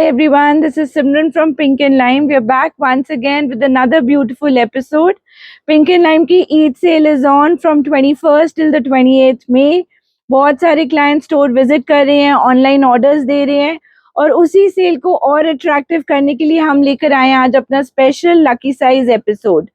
everyone, this is Simran from Pink and Lime. We are back once again with another beautiful episode. Pink and Lime की Eid sale is on from 21st till the 28th May. बहुत सारे client store visit कर रहे हैं, online orders दे रहे हैं और उसी सेल को और अट्रैक्टिव करने के लिए हम लेकर आए हैं आज अपना स्पेशल लकी साइज एपिसोड.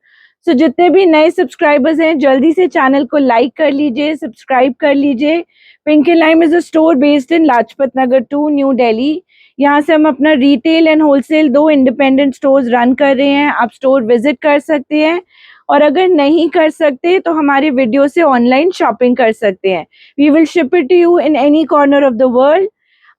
सो जितने भी नए सब्सक्राइबर्स हैं जल्दी से चैनल को लाइक कर लीजिए, सब्सक्राइब कर लीजिए. Pink and lime is a store based in Lajpat Nagar 2 new Delhi. यहाँ से हम अपना retail and wholesale 2 independent stores run कर रहे हैं. आप स्टोर विजिट कर सकते हैं और अगर नहीं कर सकते तो हमारे वीडियो से ऑनलाइन शॉपिंग कर सकते हैं. We will ship it to you in any corner of the world.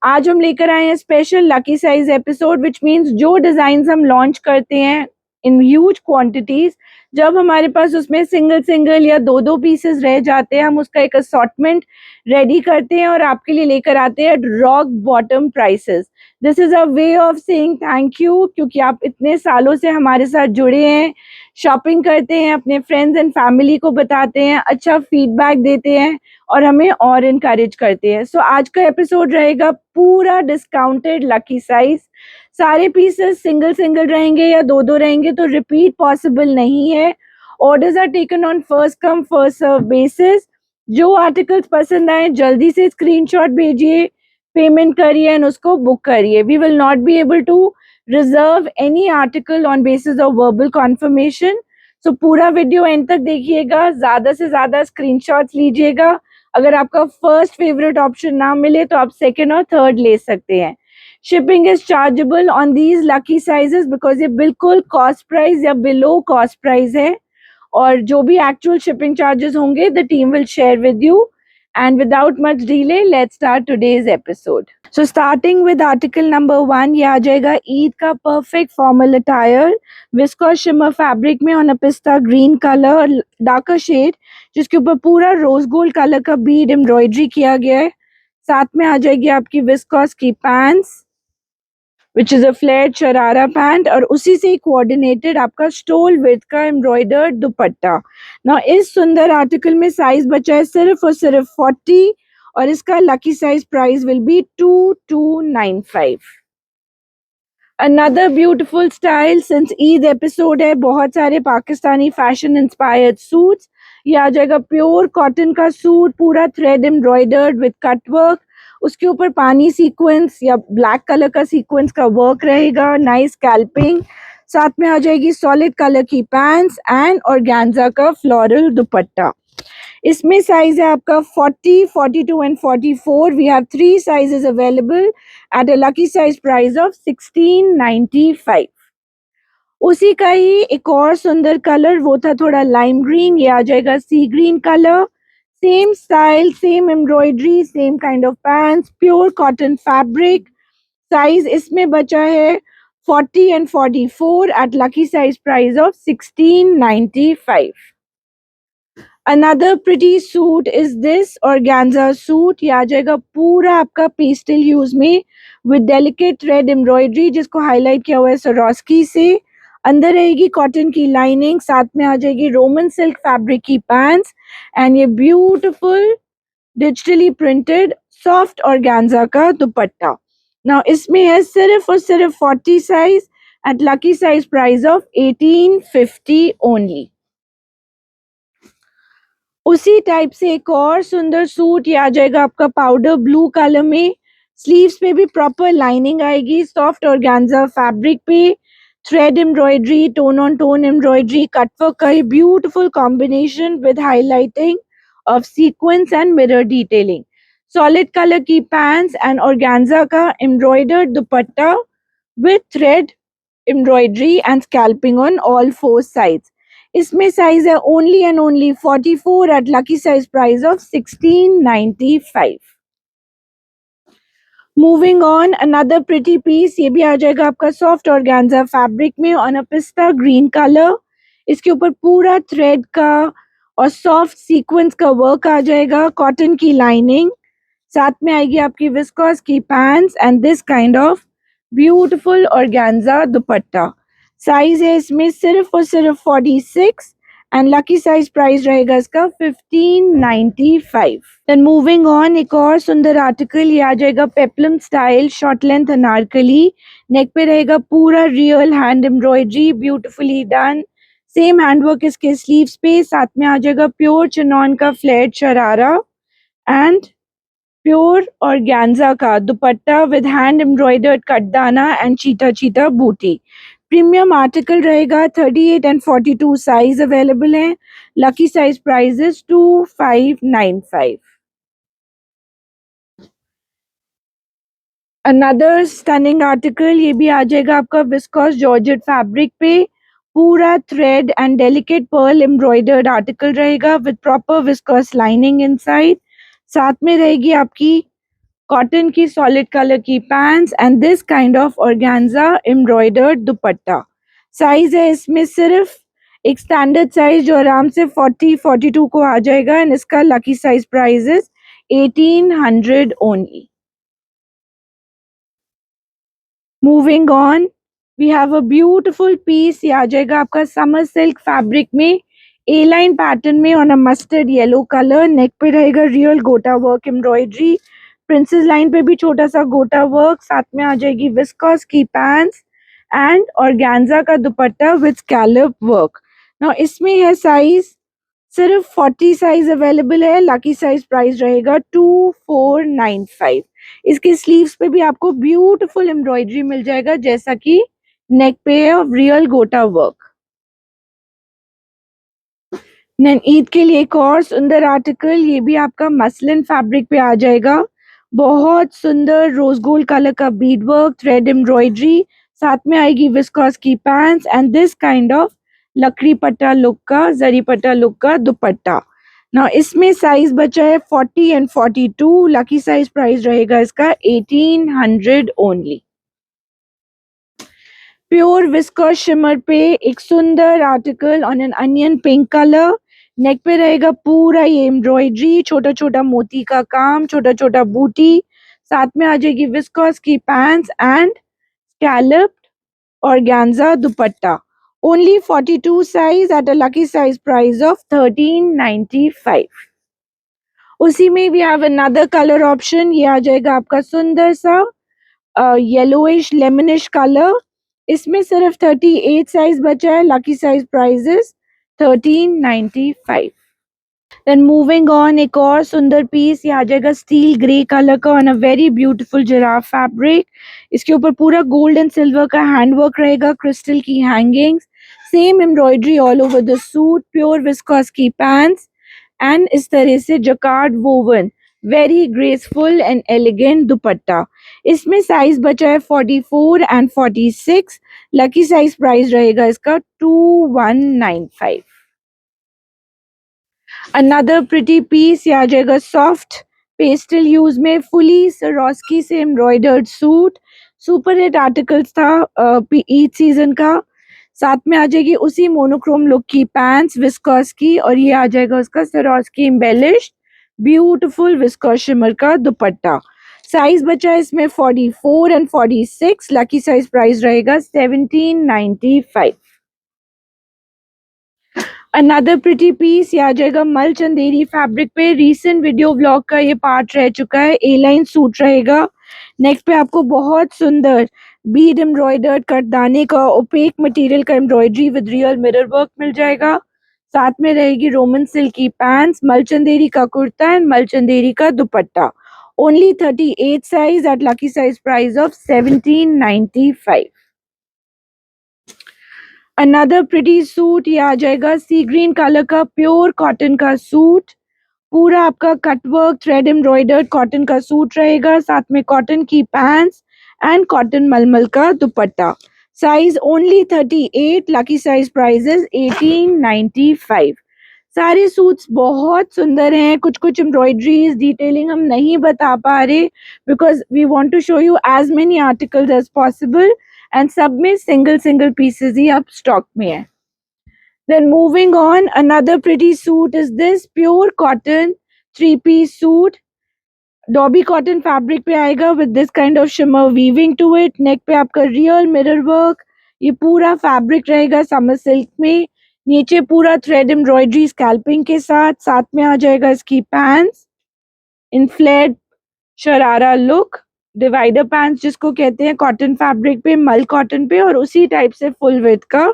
आज हम लेकर आए हैं special lucky size episode which means जो डिजाइन हम लॉन्च करते हैं इन ह्यूज क्वांटिटीज, जब हमारे पास उसमें सिंगल सिंगल या दो दो पीसेस रह जाते हैं हम उसका एक असॉर्टमेंट रेडी करते हैं और आपके लिए लेकर आते हैं rock bottom prices. This is a way of saying thank you, क्योंकि आप इतने सालों से हमारे साथ जुड़े हैं, शॉपिंग करते हैं, अपने फ्रेंड्स एंड फैमिली को बताते हैं, अच्छा फीडबैक देते हैं और हमें और इनकरेज करते हैं. सो आज का एपिसोड रहेगा पूरा डिस्काउंटेड लकी साइज. सारे पीसेस सिंगल सिंगल रहेंगे या दो दो रहेंगे तो रिपीट पॉसिबल नहीं है. Orders are taken on first come first serve basis. जो आर्टिकल्स पसंद आए जल्दी से स्क्रीनशॉट भेजिए, पेमेंट करिए एंड उसको बुक करिए. We will not be able to reserve any article on basis of verbal confirmation. So पूरा वीडियो एंड तक देखिएगा, ज्यादा से ज्यादा स्क्रीनशॉट्स लीजिएगा. अगर आपका फर्स्ट फेवरेट ऑप्शन ना मिले तो आप सेकेंड और थर्ड ले सकते हैं. Shipping is chargeable on these lucky sizes because ये बिल्कुल कॉस्ट प्राइस या बिलो कॉस्ट प्राइस है और जो भी एक्चुअल शिपिंग चार्जेस होंगे the team will share with you. And without much delay, let's start today's episode. So starting with article number 1, ये आ जाएगा ईद का perfect formal attire, viscose shimmer fabric में on a pista green color और darker shade, जिसके ऊपर पूरा rose gold color का bead embroidery किया गया है. साथ में आ जाएगी आपकी viscose की pants, which is a flared sharara pant और उसी से कोऑर्डिनेटेड आपका स्टोल विथ का एम्ब्रॉयडर्ड दुपट्टा. ना इस सुंदर आर्टिकल में साइज बचा है सिर्फ और सिर्फ 40 और इसका lucky size price will be 2295. Another beautiful style, since Eid episode है, बहुत सारे पाकिस्तानी फैशन इंस्पायर्ड सूट्स. ये आ जाएगा प्योर कॉटन का सूट, पूरा थ्रेड एम्ब्रॉयडर्ड विथ कटवर्क. उसके ऊपर पानी सीक्वेंस या ब्लैक कलर का सीक्वेंस का वर्क रहेगा, नाइस स्कैल्पिंग. साथ में आ जाएगी सॉलिड कलर की पैंट्स एंड ऑर्गेन्जा का फ्लोरल दुपट्टा. इसमें साइज है आपका 40, 42 and 44. We have 3 sizes available at a lucky size price of 1695. उसी का ही एक और सुंदर कलर वो था थोड़ा लाइम ग्रीन, ये आ जाएगा sea green colour. Same style, same embroidery, same kind of pants, pure cotton fabric. Size इसमें बचा है 40 and 44 at lucky size price of 1695. Another pretty suit is this organza suit. ये आ जाएगा पूरा आपका pastel ह्यूज में with delicate thread embroidery जिसको highlight किया हुआ है Swarovski से. अंदर रहेगी कॉटन की लाइनिंग, साथ में आ जाएगी रोमन सिल्क फैब्रिक की पैंट्स एंड ये beautiful digitally printed soft organza का दुपट्टा. नाउ इसमें है सिर्फ और सिर्फ 40 size at lucky size price of 1850 only. उसी टाइप से एक और सुंदर सूट, ये आ जाएगा आपका पाउडर ब्लू कलर में. स्लीव्स पे भी प्रॉपर लाइनिंग आएगी, सॉफ्ट ऑर्गेन्जा फैब्रिक पे thread embroidery, tone on tone embroidery, cutwork का ये beautiful combination with highlighting of sequins and mirror detailing. Solid color की pants and organza का embroidered dupatta with thread embroidery and scalping on all 4 sides. इसमें size है only and only 44 at lucky size price of 1695. Moving on, another pretty piece, ये भी आ जाएगा आपका soft organza fabric में on a pista green colour. इसके ऊपर पूरा थ्रेड का और सॉफ्ट सीक्वेंस का वर्क आ जाएगा, कॉटन की लाइनिंग. साथ में आएगी आपकी विस्कोस की pants and this kind of beautiful organza dupatta. Size है इसमें सिर्फ और सिर्फ 46 एंड लकी साइज प्राइस रहेगा इसका 1595। देन मूविंग ऑन, एक और सुंदर आर्टिकल, ये आ जाएगा peplum style short length anarkali. Neck पे रहेगा पूरा real hand embroidery, beautifully done. Same handwork इसके स्लीव्स पे, साथ में आ जाएगा प्योर चिनॉन का flared sharara and pure organza का दुपट्टा विद हैंड एम्ब्रॉयडर्ड कटदाना एंड चीटा चीटा बूटी। प्रीमियम आर्टिकल रहेगा, 38 एंड 42 साइज अवेलेबल है। Lucky size price 2595। Another stunning article, ये भी आ जाएगा आपका विस्कोस जॉर्जेट फैब्रिक पे, पूरा thread and delicate pearl embroidered article रहेगा with proper viscose lining inside. साथ में रहेगी आपकी कॉटन की सॉलिड कलर की pants and this kind of organza embroidered dupatta. Size है इसमें सिर्फ एक स्टैंडर्ड साइज जो आराम से 40-42 को आ जाएगा एंड इसका lucky size price 1800 only. Moving on, we have a beautiful piece, ये आ जाएगा आपका समर सिल्क फैब्रिक में, ए लाइन पैटर्न में on a mustard yellow colour. Neck पे रहेगा रियल गोटा वर्क एम्ब्रॉयडरी, प्रिंसेस लाइन पे भी छोटा सा गोटा वर्क, साथ में आ जाएगी विस्कोस की पैंट्स एंड ऑर्गेन्जा का dupatta with scallop work. Now इसमें है साइज सिर्फ 40 साइज अवेलेबल है। लकी साइज प्राइस रहेगा 2495। इसके स्लीव्स पे भी आपको ब्यूटीफुल एम्ब्रॉयडरी मिल जाएगा जैसा कि नेक पे है ऑफ रियल गोटा वर्क। देन ईद के लिए एक और सुंदर आर्टिकल, ये भी आपका मसलिन फैब्रिक पे आ जाएगा। बहुत सुंदर रोज गोल्ड कलर का बीड वर्क, थ्रेड एम्ब्रॉयडरी, साथ में आएगी विस्कोस की pants and this kind of लकड़ी पट्टा लुक का, जरी पट्टा लुक का दुपट्टा। ना इसमें साइज बचा है 40 एंड 42। लकी साइज प्राइस रहेगा इसका 1800 ओनली। प्योर विस्कोस शिमर पे एक सुंदर article on an onion pink colour. Neck पे रहेगा पूरा ये एम्ब्रॉयडरी, छोटा छोटा मोती का काम, छोटा छोटा बूटी, साथ में आ जाएगी विस्कोस की pants and scalloped organza dupatta. Only 42 size at a lucky size price of 1395। उसी में we have another colour option, ये आ जाएगा आपका सुंदर सा येलोइश लेमनिश कलर। इसमें सिर्फ 38 साइज बचा है। Lucky size price 1395। Then moving on, एक और सुंदर पीस, ये आ जाएगा स्टील ग्रे कलर का on a very beautiful giraffe fabric. इसके ऊपर पूरा गोल्ड एंड सिल्वर का हैंडवर्क रहेगा, क्रिस्टल की hangings, same embroidery all over the suit, pure viscose की पैंट्स एंड इस तरह से jacquard woven very graceful and elegant dupatta. इसमें साइज बचा है 44 एंड 46। लकी साइज प्राइस रहेगा इसका 2195। अनदर प्रिटी पीस, ये आ जाएगा सॉफ्ट पेस्टल ह्यूज में फुली सरोस्की से embroidered suit, super hit articles था ईद सीजन का। साथ में आ जाएगी उसी मोनोक्रोम लुक की पैंट्स विस्कोस की और ये आ जाएगा उसका Swarovski embellished beautiful viscose shimmer का दुपट्टा। साइज बचा है इसमें 44 एंड 46। लकी साइज प्राइस रहेगा 1795। अनदर प्रिटी पीस, ये आ जाएगा मल चंदेरी फैब्रिक पे, रीसेंट वीडियो ब्लॉग का ये पार्ट रह चुका है। ए लाइन सूट रहेगा, नेक पे आपको बहुत सुंदर बीड एम्ब्रॉयडर्ड कटदाने का ओपेक मटेरियल का embroidery with real mirror work मिल जाएगा। साथ में रहेगी रोमन सिल्क की पैंट्स, मलचंदेरी का कुर्ता एंड मलचंदेरी का dupatta. Only 38 size at lucky size price of 1795। Another pretty suit, ये आ जाएगा सी ग्रीन कलर का प्योर कॉटन का सूट, पूरा आपका कटवर्क थ्रेड एम्ब्रॉयडर्ड कॉटन का सूट रहेगा, साथ में कॉटन की पैंट्स एंड कॉटन मलमल का dupatta. Size only 38। Lucky size price 1895। सारे सूट्स बहुत सुंदर हैं, कुछ कुछ एम्ब्रॉयडरीज डिटेलिंग हम नहीं बता पा रहे because we want to show you as many articles as possible and सब में सिंगल सिंगल पीसेस ही अब स्टॉक में है। Then moving on, another pretty suit is this pure cotton 3-piece suit. Dobby cotton fabric पे आएगा with this kind of shimmer weaving to it. Neck पे आपका real mirror work. ये पूरा fabric रहेगा summer silk में. नीचे पूरा थ्रेड एम्ब्रॉयडरी स्कैल्पिंग के साथ, साथ में आ जाएगा इसकी पैंट्स इन fled sharara look, divider pants जिसको कहते हैं, कॉटन फैब्रिक पे, मल कॉटन पे, और उसी टाइप से फुल विड्थ का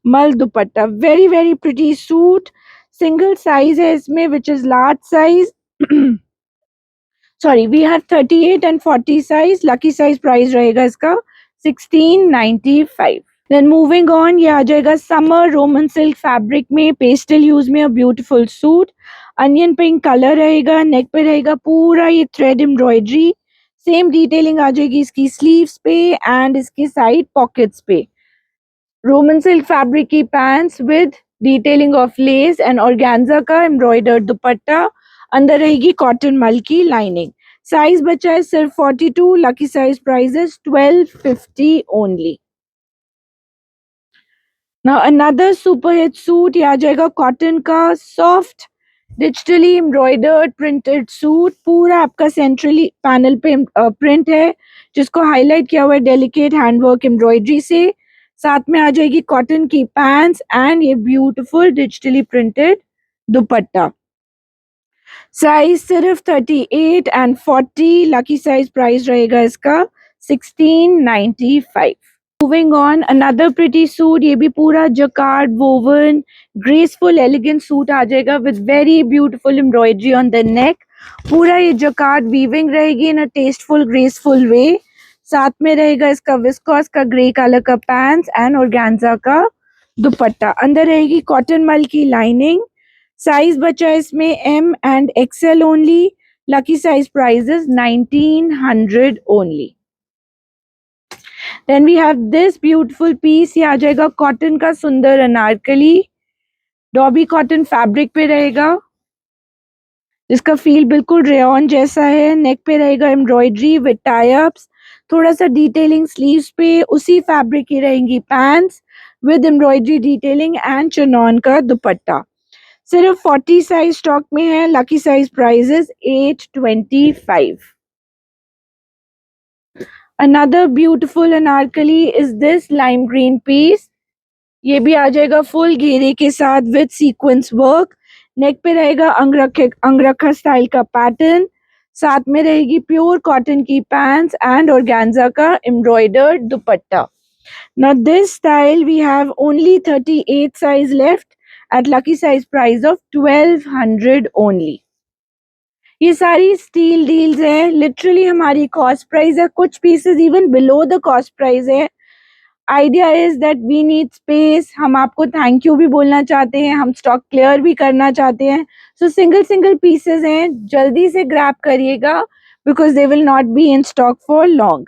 मल dupatta. Very very pretty suit. Single size है इसमें which is large size. Sorry, we have 38 and 40 size. Lucky size price रहेगा इसका 1695. देन मूविंग ऑन, ये आ जाएगा समर रोमन सिल्क फैब्रिक में, पेस्टल यूज में, beautiful suit. Onion pink colour रहेगा, नेक पे रहेगा पूरा ये थ्रेड एम्ब्रॉयडरी. सेम डिटेलिंग आ जाएगी इसकी स्लीव्स पे एंड इसकी साइड पॉकेट्स पे. रोमन सिल्क फैब्रिक की pants with detailing of less and organza का एम्ब्रॉयडर्ड दुपट्टा. अंदर रहेगी कॉटन मल की लाइनिंग. साइज बचा है सिर्फ 42. Lucky size price is 1250 only. Now another super hit suit, ये आ जाएगा कॉटन का soft digitally embroidered printed suit. पूरा आपका सेंट्रली पैनल पे प्रिंट है जिसको हाईलाइट किया हुआ है डेलिकेट हैंडवर्क एम्ब्रॉयडरी से. साथ में आ जाएगी कॉटन की पैंट्स एंड ये beautiful digitally printed dupatta. Size सिर्फ 38 एंड 40. लकी साइज प्राइस रहेगा इसका 1695. Moving on, another pretty suit. ये भी पूरा jacquard woven graceful elegant suit आ जाएगा with very beautiful embroidery on the neck. पूरा ये जकार्ड वीविंग रहेगी in a tasteful graceful way. साथ में रहेगा इसका विस्कोस का ग्रे कलर का पैंट्स एंड ऑर्गेन्जा का दुपट्टा. अंदर रहेगी कॉटन मल की लाइनिंग. साइज बचा इसमें M and XL only. Lucky size price is 1900 only. Then we have this beautiful piece. ये आ जाएगा कॉटन का सुंदर अनारकली, डॉबी कॉटन फैब्रिक पे रहेगा जिसका फील बिल्कुल रेयन जैसा है. नेक पे रहेगा एम्ब्रॉयडरी विद टाई अप्स, थोड़ा सा डिटेलिंग स्लीव्स पे. उसी फैब्रिक की रहेंगी pants with embroidery detailing and chinon का दुपट्टा. सिर्फ 40 साइज स्टॉक में है. Lucky size price is 825. Another beautiful anarkali is this lime green piece. ये भी आ जाएगा फुल घेरे के साथ विद सीक्वेंस वर्क. नेक पे रहेगा अंगरखा स्टाइल का पैटर्न. साथ में रहेगी प्योर कॉटन की पैंट्स एंड ऑर्गेन्जा का embroidered dupatta. Now this style we have only 38 size left at lucky size price of 1200 only. ये सारी स्टील डील्स हैं, लिटरली हमारी कॉस्ट प्राइस है. कुछ pieces even below the cost price है. Idea is that we need space. हम आपको thank you भी बोलना चाहते हैं, हम स्टॉक क्लियर भी करना चाहते हैं. सो सिंगल सिंगल पीसेस हैं, जल्दी से ग्रैब करिएगा because they will not be in stock for long.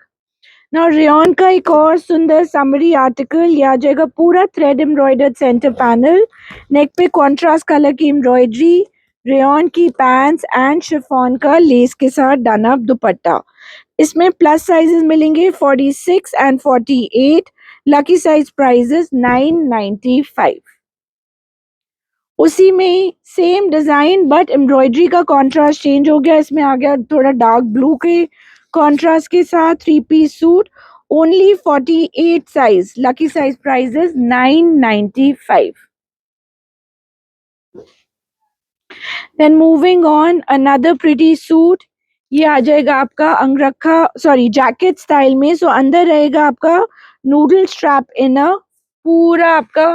Now rayon का एक और सुंदर समरी आर्टिकल. ये आ जाएगा पूरा थ्रेड एम्ब्रॉयडर्ड सेंटर पैनल, नेक पे कॉन्ट्रास्ट कलर की एम्ब्रॉयडरी, रेयन की पैंट्स एंड शिफॉन का लेस के साथ डन अप दुपट्टा. इसमें प्लस साइजेस मिलेंगे 46 and 48. Lucky size price is 995. उसी में सेम डिजाइन बट एम्ब्रॉयडरी का कॉन्ट्रास्ट चेंज हो गया. इसमें आ गया थोड़ा डार्क ब्लू के कॉन्ट्रास्ट के साथ 3 piece suit. Only 48 size. Lucky size price is 995. Then moving on, another pretty suit. ये आ जाएगा आपका अंगरखा सॉरी जैकेट स्टाइल में. सो अंदर रहेगा आपका नूडल स्ट्रैप इनर, पूरा आपका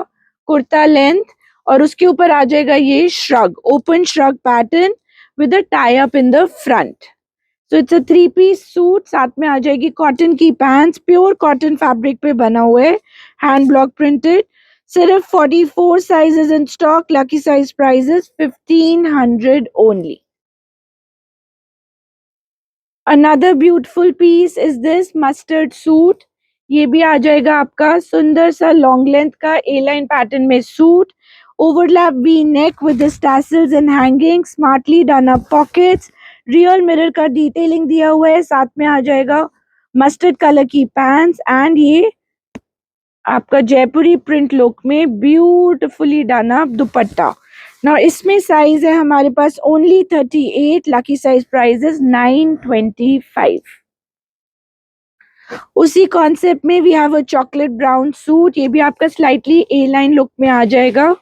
कुर्ता लेंथ, और उसके ऊपर आ जाएगा ये shrug, open shrug pattern with a tie up in the front. So it's a 3 piece suit. साथ में आ जाएगी कॉटन की पैंट्स, प्योर कॉटन फैब्रिक पे बना हुआ है, हैंड ब्लॉक प्रिंटेड. सिर्फ 44 sizes in stock. Lucky size price is 1500 only. Another beautiful piece is this mustard suit. ये भी आ जाएगा आपका सुंदर सा लॉन्ग लेंथ का ए लाइन पैटर्न में suit. Overlap V neck with the tassels and hanging, smartly done up pockets, real mirror का डिटेलिंग दिया हुआ है. साथ में आ जाएगा मस्टर्ड कलर की पैंट्स एंड ये आपका जयपुरी प्रिंट लुक में beautifully done up dupatta. Now इसमें साइज है हमारे पास only 38. Lucky size price is 925. उसी कॉन्सेप्ट में we have a chocolate brown suit. ये भी आपका स्लाइटली ए लाइन लुक में आ जाएगा.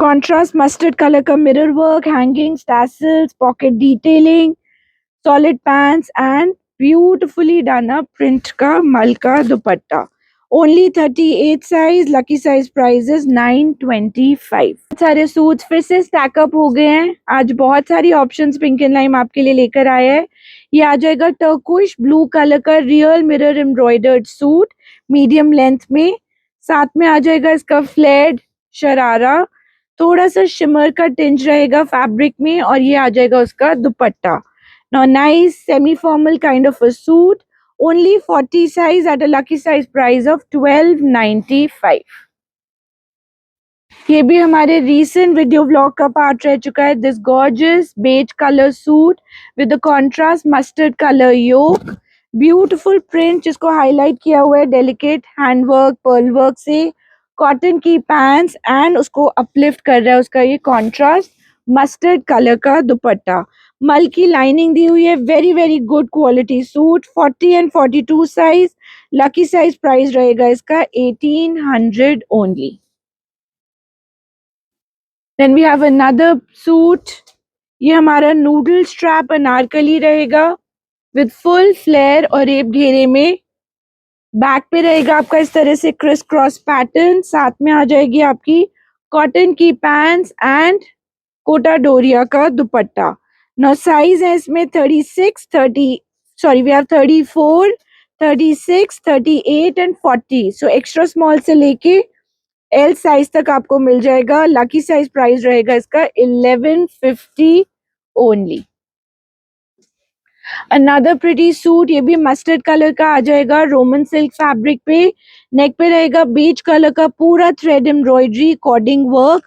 Contrast mustard color का mirror work, hangings, tassels, pocket detailing, solid pants and beautifully done up print का मल का दुपट्टा. Only 38 size, lucky size price is 925. बहुत सारे सूट्स फिर से स्टैक अप हो गए हैं. आज बहुत सारी ऑप्शंस पिंक एंड लाइम आपके लिए लेकर आए हैं. ये आ जाएगा टर्किश ब्लू कलर का real mirror embroidered suit medium length में. साथ में आ जाएगा इसका फ्लेड शरारा, थोड़ा सा शिमर का टिंज रहेगा फैब्रिक में और ये आ जाएगा उसका दुपट्टा. Now nice semi-formal kind of a suit, only 40 size at a lucky size price of 1295. ये भी हमारे recent video vlog का part रह चुका है. This gorgeous beige color suit with the contrast mustard color yoke, beautiful print जिसको highlight किया हुआ है delicate hand work, pearl work से, cotton की pants and उसको uplift कर रहा है उसका ये contrast mustard color का दुपट्टा. मल की लाइनिंग दी हुई है. Very good quality suit. 40 and 42 size. Lucky size price रहेगा इसका 1800 only. Then we have another suit. ये हमारा नूडल स्ट्रैप अनारकली रहेगा विद फुल फ्लेयर और रेप घेरे में. बैक पे रहेगा आपका इस तरह से क्रिस क्रॉस पैटर्न. साथ में आ जाएगी आपकी कॉटन की पैंट्स एंड कोटा डोरिया का दुपट्टा. Now size है इसमें 36, 30, sorry we have 34, 36, 38 and 40. So extra small से लेके L size तक आपको मिल जाएगा. लकी साइज प्राइस रहेगा इसका 1150 only. Another pretty suit, ये भी मस्टर्ड कलर का आ जाएगा रोमन सिल्क फैब्रिक पे. नेक पे रहेगा बीच कलर का पूरा थ्रेड एम्ब्रॉयडरी कॉर्डिंग वर्क.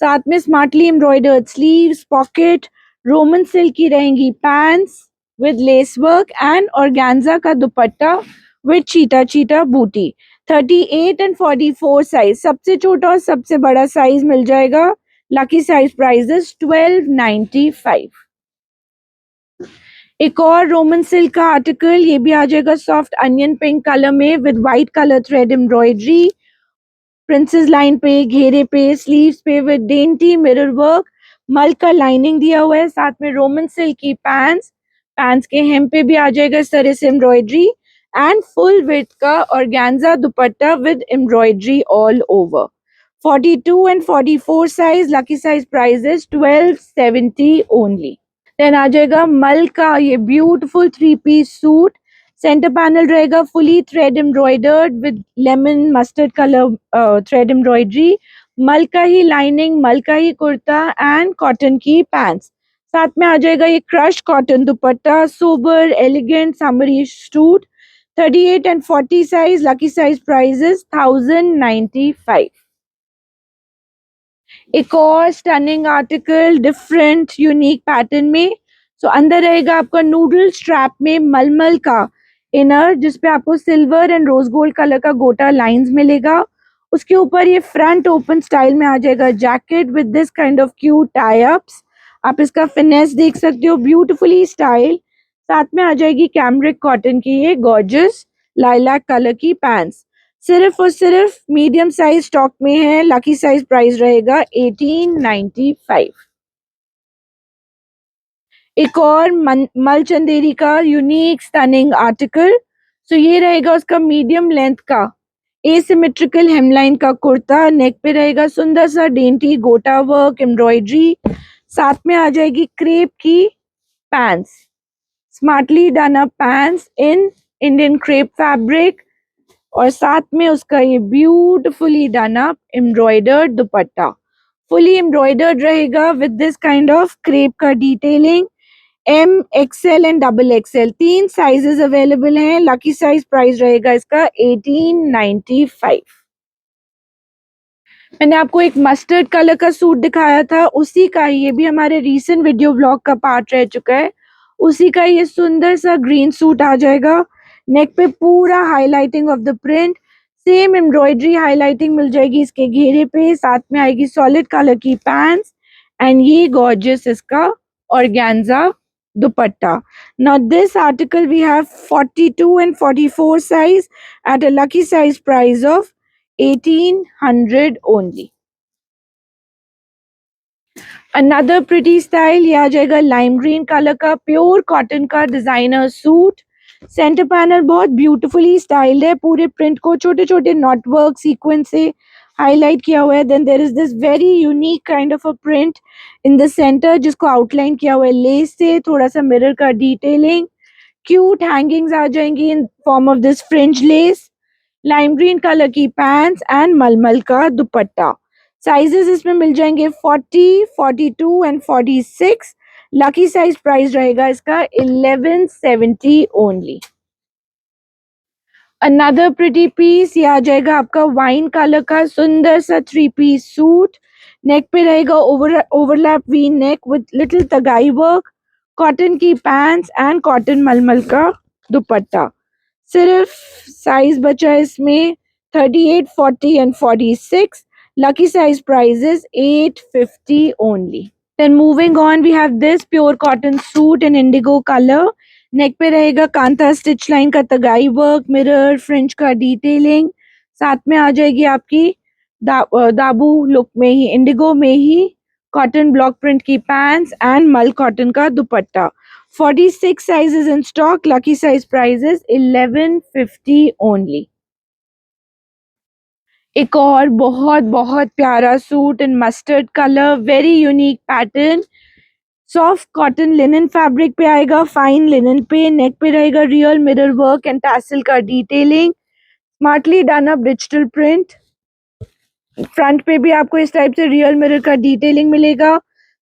साथ में smartly embroidered sleeves, pocket, Roman silk की रहेंगी pants with lace work and organza का दुपट्टा विद चीटा बूटी. 38 and 44 साइज. सबसे छोटा और सबसे बड़ा साइज मिल जाएगा. Lucky size price is 1295. एक और रोमन सिल्क का आर्टिकल, ये भी आ जाएगा सॉफ्ट अनियन पिंक कलर में with white colour thread embroidery. Princess line पे, घेरे पे, स्लीव्स पे विद डेंटी मिरर वर्क. मल का लाइनिंग दिया हुआ है. साथ में रोमन सिल्क की पैंट्स के हेम पे भी आ जाएगा इस तरह से एम्ब्रॉयडरी एंड फुल विड्थ का organza dupatta with embroidery all over. 42 and 44 size. Lucky size price is 1270 only. Then आ जाएगा मल का ये beautiful 3-piece suit. Centre panel रहेगा fully thread embroidered with lemon mustard colour thread embroidery. मल का ही लाइनिंग, मल का ही कुर्ता एंड कॉटन की पैंट्स. साथ में आ जाएगा ये crush cotton dupatta. Sober elegant summery suit. 38 and 40 size. Lucky size price is 1095. एक और stunning article different unique pattern में. सो अंदर रहेगा आपका नूडल स्ट्रैप में मलमल का इनर जिसपे आपको silver and rose gold colour का गोटा लाइंस मिलेगा. उसके ऊपर ये फ्रंट ओपन स्टाइल में आ जाएगा jacket with this kind of cute tie ups. आप इसका फिनेस देख सकते हो, ब्यूटीफुली स्टाइल. साथ में आ जाएगी कैमरिक कॉटन की ये गॉर्जियस लाइलैक कलर की पैंट्स. सिर्फ और सिर्फ मीडियम साइज स्टॉक में है. लकी साइज प्राइस रहेगा 1895. एक और मल चंदेरी का यूनिक स्टनिंग आर्टिकल. सो ये रहेगा उसका मीडियम लेंथ का एसिमेट्रिकल हेमलाइन का कुर्ता. नेक पे रहेगा सुंदर सा डेंटी गोटा वर्क एम्ब्रॉयडरी. साथ में आ जाएगी क्रेप की pants, smartly done up pants in Indian crepe fabric और साथ में उसका ये beautifully done up embroidered dupatta. Fully embroidered रहेगा with this kind of crepe का detailing. M, XL and XXL 3 sizes available हैं. लकी साइज प्राइस रहेगा इसका 1895. मैंने आपको एक मस्टर्ड कलर का सूट दिखाया था, उसी का ये भी हमारे रीसेंट वीडियो व्लॉग का पार्ट रह चुका है. उसी का ये सुंदर सा ग्रीन सूट आ जाएगा. नेक पे पूरा highlighting of the print, same embroidery highlighting मिल जाएगी इसके घेरे पे. साथ में आएगी सॉलिड कलर की पैंट्स एंड ये गॉर्जियस इसका organza dupatta. Now this article we have 42 and 44 size at a lucky size price of 1800 only. Another pretty style, ये आ जाएगा लाइम ग्रीन कलर का प्योर कॉटन का डिजाइनर सूट। सेंटर पैनल बहुत beautifully styled है, पूरे print को छोटे छोटे नॉट वर्क सीक्वेंस से हाईलाइट किया हुआ है। Then there is this very unique kind of a print in the centre, जिसको आउटलाइन किया हुआ है लेस से, थोड़ा सा मिरर का डिटेलिंग, क्यूट हैंगिंग्स आ जाएंगी in form of this fringe less, lime green colour की पैंट्स एंड मलमल का दुपट्टा। साइजेस इसमें मिल जाएंगे 40, 42 एंड 46। लकी साइज प्राइस रहेगा इसका 1170 ओनली। अनदर प्रिटी पीस, ये आ जाएगा आपका वाइन कलर का सुंदर सा 3 पीस सूट। नेक पे रहेगा overlap V neck with little तगाई वर्क, कॉटन की पैंट्स एंड कॉटन मलमल का दुपट्टा। सिर्फ साइज बचा है इसमें 38, 40 and 46। Lucky size price is 850 only. Then moving on, we have this pure cotton suit in indigo color. नेक पे रहेगा कांता स्टिच लाइन का तगाई वर्क, मिरर फ्रिंज का डिटेलिंग, साथ में आ जाएगी आपकी दाबू लुक में ही, इंडिगो में ही कॉटन ब्लॉक प्रिंट की पैंट्स एंड मल कॉटन का दुपट्टा। 46 sizes in stock. Lucky size price is 1150 only. एक और बहुत बहुत प्यारा suit in mustard colour, very unique pattern, soft cotton linen fabric पे आएगा, फाइन लिनन पे, नेक पे रहेगा real mirror work and tassel का detailing, smartly done up digital print. Front पे भी आपको इस टाइप से रियल मिरर का डिटेलिंग मिलेगा,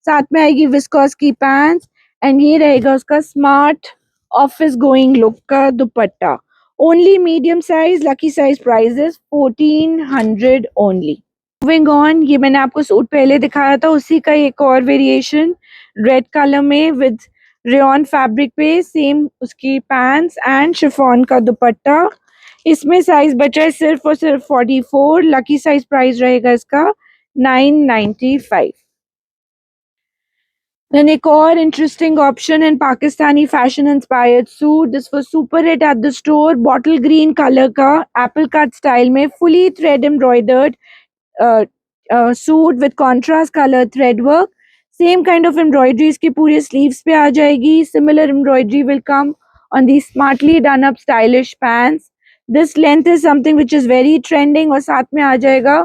साथ में आएगी विस्कोस की पैंट्स एंड ये रहेगा उसका स्मार्ट ऑफिस गोइंग लुक का dupatta. Only medium size, lucky size price is 1400 only. Moving on, ये मैंने आपको सूट पहले दिखाया था, उसी का एक और वेरिएशन रेड कलर में विद रेयन फैब्रिक पे, सेम उसकी पैंट्स एंड शिफॉन का दुपट्टा। इसमें साइज बचा है सिर्फ और सिर्फ 44। लकी साइज प्राइस रहेगा इसका 995। Then एक और interesting option in Pakistani fashion inspired suit, this was super hit at the store, bottle green colour का एप्पल कट स्टाइल में fully thread embroidered suit with contrast colour thread work, same kind of embroidery इसकी पूरे sleeves पे आ जाएगी, similar embroidery will come on the smartly done up stylish pants. This length is something which is very trending और साथ में आ जाएगा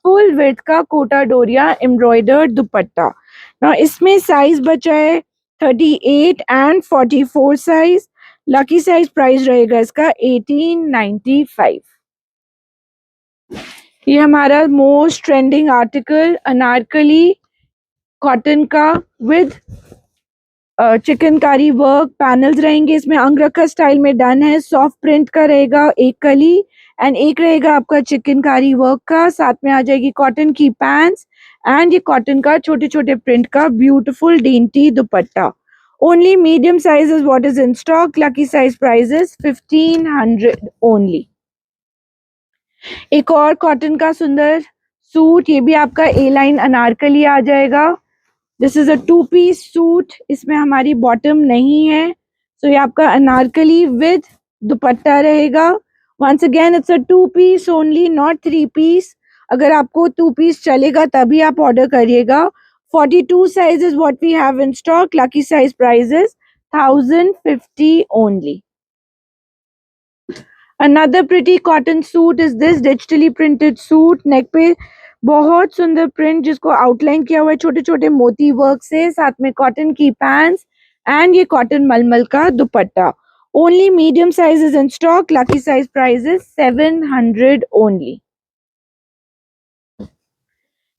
फुल विड्थ का कोटा डोरिया एम्ब्रॉयडर्ड दुपट्टा। ना इसमें साइज बचा है 38 and 44 size. Lucky size price रहेगा इसका 1895। ये हमारा most trending article Anarkali cotton का विद चिकनकारी वर्क पैनल्स रहेंगे, इसमें अंगरखा स्टाइल में डन है, सॉफ्ट प्रिंट का रहेगा एक कली एंड एक रहेगा आपका चिकनकारी वर्क का, साथ में आ जाएगी कॉटन की पैंट्स एंड ये कॉटन का छोटे छोटे प्रिंट का beautiful dainty dupatta. Only medium size is what is in stock. Lucky size price is 1500 only. एक और कॉटन का सुंदर सूट, ये भी आपका ए लाइन अनारकली आ जाएगा। This is a 2 piece suit, इसमें हमारी बॉटम नहीं है, सो ये आपका अनारकली विद दुपट्टा रहेगा। Once again it's a 2 piece only, not 3 piece. अगर आपको 2 पीस चलेगा तभी आप ऑर्डर करिएगा। 42 size is what we have in stock. Lucky size price is 1050 only. Another pretty cotton suit is this digitally printed suit. Neck पे बहुत सुंदर print जिसको आउटलाइन किया हुआ है छोटे छोटे मोती वर्क से, साथ में कॉटन की पैंट्स एंड ये कॉटन मलमल का dupatta. Only medium size is in stock. Lucky size price is 700 only.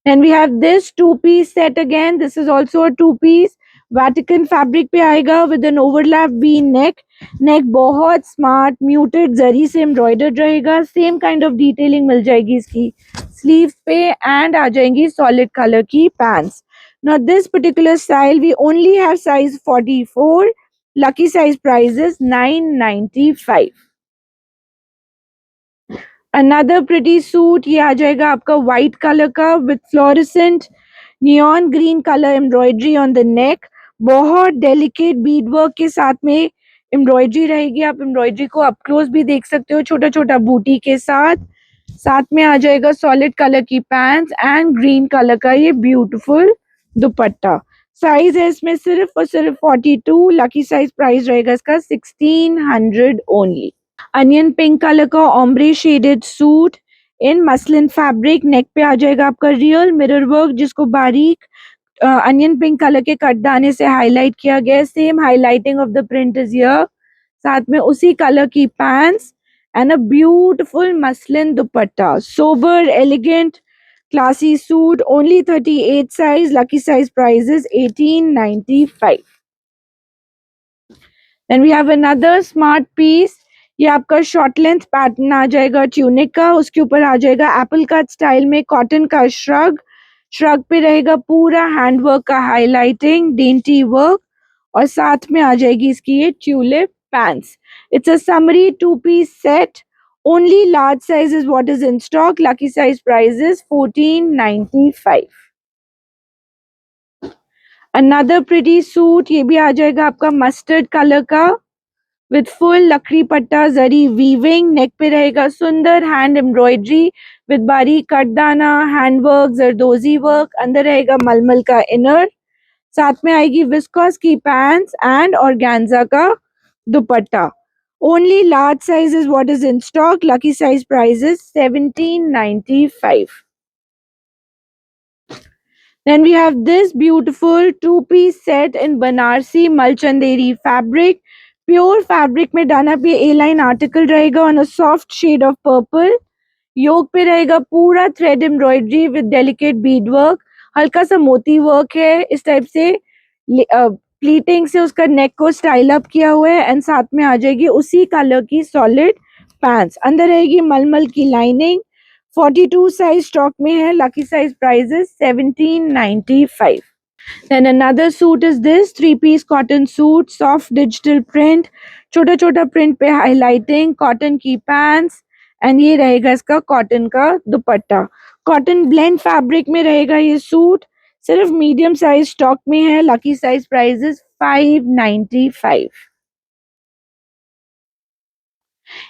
Then we have this 2 piece set again. This is also a 2 piece. Vatican fabric पे आएगा with an overlap V neck. नेक बहुत smart muted जरी से embroidered रहेगा, same kind of detailing मिल जाएगी इसकी sleeves पे and आ जाएंगी सॉलिड कलर की pants. Now this particular style we only have size 44। Lucky size price is 995। Another pretty suit, ये आ जाएगा आपका व्हाइट कलर का with fluorescent neon green colour embroidery on the neck, बहुत डेलिकेट बीड वर्क के साथ में एम्ब्रॉयडरी रहेगी। आप एम्ब्रॉयडरी को अप क्लोज भी देख सकते हो छोटा छोटा बूटी के साथ। साथ में आ जाएगा सॉलिड कलर की पैंट्स एंड ग्रीन कलर का ये ब्यूटीफुल दुपट्टा। साइज है इसमें सिर्फ और सिर्फ 42, लकी साइज प्राइस रहेगा इसका 1600 ओनली। अनियन पिंक कलर का ombre shaded suit in muslin fabric, neck पे आ जाएगा आपका रियल मिरर वर्क जिसको बारीक अनियन पिंक कलर के कटदाने से हाईलाइट किया गया है। Same highlighting of the print is here, साथ में उसी कलर की pants and a beautiful muslin dupatta. Sober elegant classy suit, only 38 size, lucky size price is 1895. Then we have another smart piece, ये आपका short length pattern आ जाएगा tunic का, उसके ऊपर आ जाएगा एप्पल कट स्टाइल में कॉटन का श्रग, श्रग पे रहेगा पूरा हैंड वर्क का हाईलाइटिंग डेंटी वर्क, और साथ में आ जाएगी इसकी ये tulip pants. It's a summery two piece set, only large size is what is in stock, lucky size price is 1495. another pretty suit, ये भी आ जाएगा आपका मस्टर्ड कलर का विथ फुल लकड़ी पट्टा जरी वीविंग, नेक पे रहेगा सुंदर हैंड एम्ब्रॉयडरी विद बारीक कटदाना हैंड वर्क जरदोजी वर्क, अंदर रहेगा मलमल का इनर, साथ में आएगी विस्कोस की पैंट्स एंड ऑर्गेन्जा का दुपट्टा। Only large size is what is in stock. Lucky size price is 1795. Then we have this beautiful two-piece set in Banarsi Malchanderi fabric. Pure fabric में डना पे A-line article रहेगा on a soft shade of purple. योक पे रहेगा पूरा thread embroidery with delicate bead work. हल्का सा मोती work है इस टाइप से, प्लीटिंग से उसका नेक को स्टाइल अप किया हुआ है एंड साथ में आ जाएगी उसी कलर की सॉलिड पैंट्स, अंदर रहेगी मलमल की लाइनिंग। 42 साइज स्टॉक में है, lucky size price is 1795. Then another suit is this 3-piece cotton suit, soft digital print, छोटा छोटा प्रिंट पे हाईलाइटिंग, कॉटन की पैंट्स एंड ये रहेगा इसका कॉटन का दुपट्टा। कॉटन ब्लेंड फैब्रिक में रहेगा ये सूट, सिर्फ मीडियम साइज स्टॉक में है, लकी साइज प्राइस इज 595.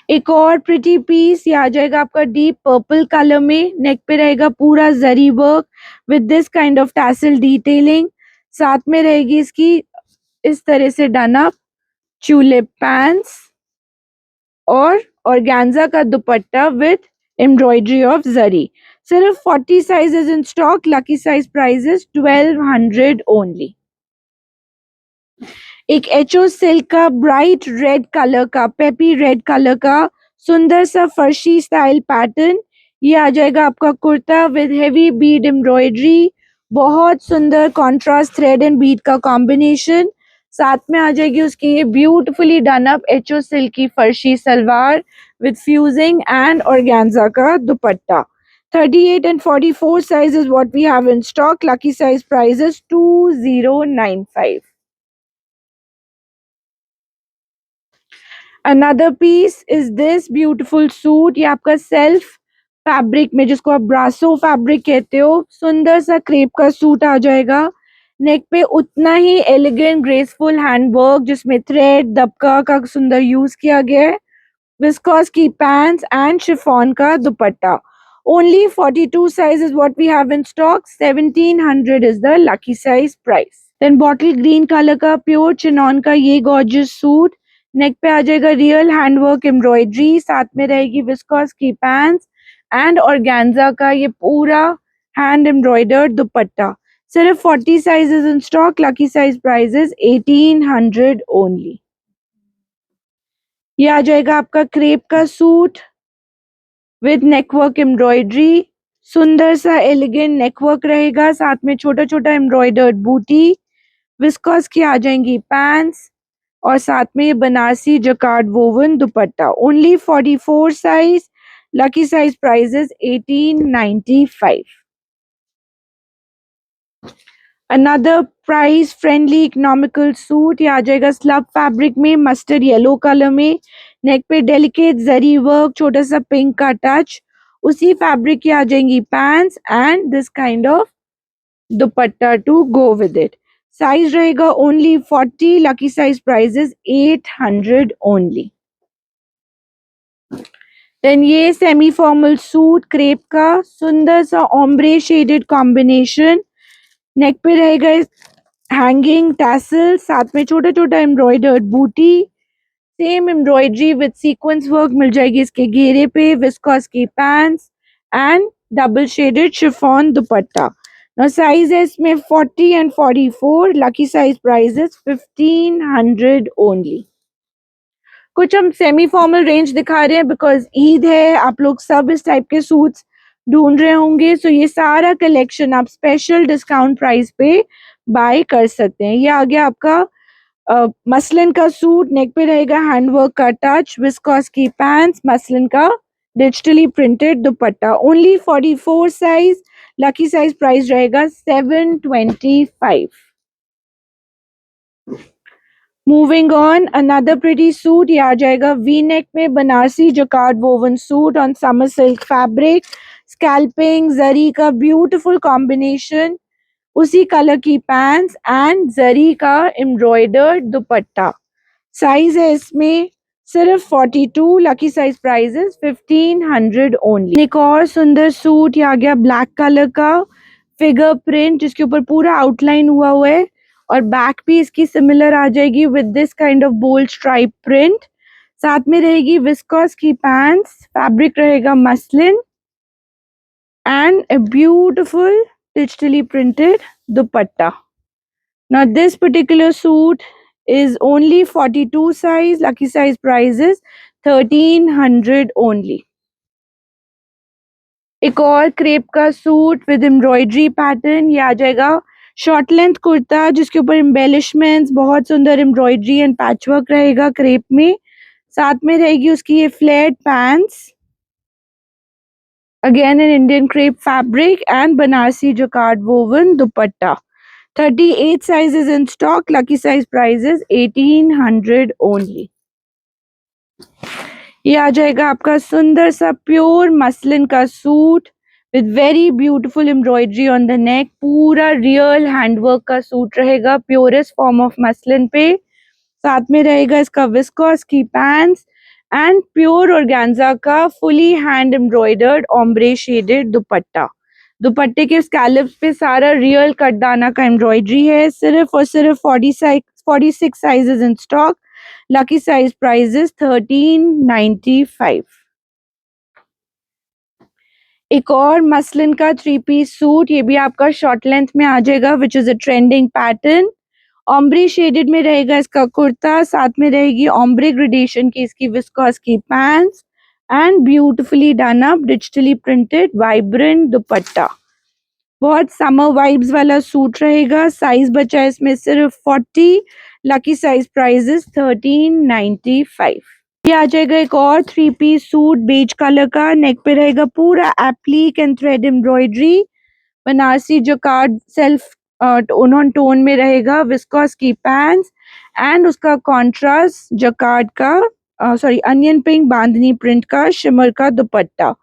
एक और प्रिटी पीस, ये आ जाएगा आपका डीप पर्पल कलर में, नेक पे रहेगा पूरा zari work with this kind of tassel detailing, साथ में रहेगी इसकी इस तरह से डन अप ट्यूलिप पैंट्स और ऑर्गेन्जा का dupatta with embroidery of zari. सिर्फ 40 sizes in stock, lucky size price is 1200 only. एक एचओ सिल्क का ब्राइट रेड कलर का, पेपी रेड कलर का सुंदर सा फर्शी स्टाइल पैटर्न, ये आ जाएगा आपका kurta with heavy Beed embroidery, बहुत सुंदर कॉन्ट्रास्ट थ्रेड एंड बीड का कॉम्बिनेशन, साथ में आ जाएगी उसकी ये ब्यूटीफुली डन अप एचओ सिल्क की farshi salwar with fusing and organza का dupatta. 38 and 44 size is what we have in stock. Lucky size price is 2095. Another piece is this beautiful suit. ये आपका सेल्फ फैब्रिक में, जिसको आप ब्रासो फैब्रिक कहते हो, सुंदर सा क्रेप का सूट आ जाएगा, नेक पे उतना ही एलिगेंट ग्रेसफुल हैंड वर्क जिसमें थ्रेड दबका का सुंदर यूज किया गया है, विस्कोस की पैंट्स एंड शिफॉन का दुपट्टा। Only 42 size is what we have in stock. 1700 is the lucky size price. Then bottle green color का प्योर चिनॉन का ये गॉर्जियस सूट, नेक पे आ जाएगा रियल हैंडवर्क एम्ब्रॉयडरी, साथ में रहेगी विस्कोस की पैंट्स एंड ऑर्गेन्जा का ये पूरा हैंड एम्ब्रॉयडर्ड दुपट्टा। सिर्फ 40 sizes in stock, lucky size price is 1800 only. ये आ जाएगा आपका क्रेप का सूट विद नेकवर्क एम्ब्रॉयडरी, सुंदर सा एलिगेंट नेकवर्क रहेगा, साथ में छोटा छोटा एम्ब्रॉयडर्ड बूटी, विस्कोस की आ जाएंगी पैंट्स और साथ में ये Banarasi jacquard woven dupatta. Only 44 size, lucky size price is 1895. Another price friendly economical suit, ये आ जाएगा स्लब फैब्रिक में मस्टर्ड येलो कलर में, नेक पे डेलिकेट जरी वर्क, छोटा सा पिंक का टच, उसी फैब्रिक की आ जाएंगी pants and this kind of dupatta to go with it. Size रहेगा only 40, lucky size price is 800 only. Then ये सेमी फॉर्मल सूट क्रेप का, सुंदर सा ऑम्ब्रे शेडेड कॉम्बिनेशन, नेक पे रहेगा हैंगिंग टैसल, साथ में छोटा छोटा एम्ब्रॉयडर्ड बूटी, same embroidery with sequence work मिल जाएगी इसके घेरे पे, विस्कॉस की pants and double shaded chiffon dupatta. Now size है इसमें 40 and 44, lucky size price is 1500 only. कुछ हम सेमी फॉर्मल रेंज दिखा रहे हैं बिकॉज ईद है, आप लोग सब इस टाइप के सूट्स ढूंढ रहे होंगे, सो ये सारा कलेक्शन आप स्पेशल डिस्काउंट प्राइस पे बाय कर सकते हैं। ये आ गया आपका मसलिन का सूट, नेक पे रहेगा हैंडवर्क का टच, विस्कॉस की पैंट्स, मसलिन का digitally printed dupatta, only 44 size, lucky size price रहेगा 725। Moving on, another pretty suit, ये आ जाएगा वी नेक में Banarasi jacquard woven suit on summer silk fabric, scalloping zari का ब्यूटीफुल कॉम्बिनेशन, उसी कलर की पैंट्स एंड जरी का एम्ब्रॉयडर्ड दुपट्टा। साइज है इसमें सिर्फ 42, lucky size price is 1500 only. एक और सुंदर सूट, ये आ गया ब्लैक कलर का फिगर प्रिंट जिसके ऊपर पूरा आउटलाइन हुआ हुआ है और बैक भी इसकी सिमिलर आ जाएगी with this kind of bold stripe print. साथ में रहेगी विस्कॉस की पैंट्स, फैब्रिक रहेगा muslin and a beautiful digitally printed dupatta. Now this particular suit is only 42 size, lucky size price is 1300 only. एक और क्रेप का सूट विद एम्ब्रॉयडरी पैटर्न, ये आ जाएगा शॉर्ट लेंथ कुर्ता जिसके ऊपर एम्बेलिशमेंट्स, बहुत सुंदर एम्ब्रॉयडरी एंड पैचवर्क रहेगा क्रेप में, साथ में रहेगी उसकी ये flared pants, again in Indian crepe fabric and Banarsi jacquard woven dupatta. 38 sizes in stock, lucky size price is 1800 only. ये आ जाएगा आपका सुंदर सा प्योर मसलिन का suit with very beautiful embroidery on the नेक, पूरा रियल हैंडवर्क का suit रहेगा प्योरेस्ट फॉर्म ऑफ मसलिन पे, साथ में रहेगा इसका विस्कॉस की पैंट्स एंड प्योर ऑर्गेन्जा का fully hand embroidered ombre shaded दुपट्टा। दुपट्टे के स्कैलप्स पे सारा रियल कटदाना का एम्ब्रॉयडरी है, सिर्फ और सिर्फ 46 sizes in stock, lucky size price is 1395। एक और मसलिन का 3 पीस सूट, ये भी आपका शॉर्ट लेंथ में आ जाएगा which is a trending pattern, ombre shaded में रहेगा इसका कुर्ता, साथ में रहेगी ऑम्ब्रे ग्रेडेशन की इसकी विस्कॉस की pants and beautifully done up digitally printed vibrant दुपट्टा। बहुत समर वाइब्स वाला सूट रहेगा, साइज बचा है इसमें सिर्फ 40, लकी साइज प्राइस इज 1395। ये आ जाएगा एक और 3 पीस सूट बेज कलर का, नेक पे रहेगा पूरा एप्लीक and thread embroidery, Banarasi jacquard self tone on tone में रहेगा, विस्कॉस की पैंट्स एंड उसका कॉन्ट्रास्ट जकार्ड का सॉरी अनियन पिंक बांधनी प्रिंट का शिमर का दुपट्टा।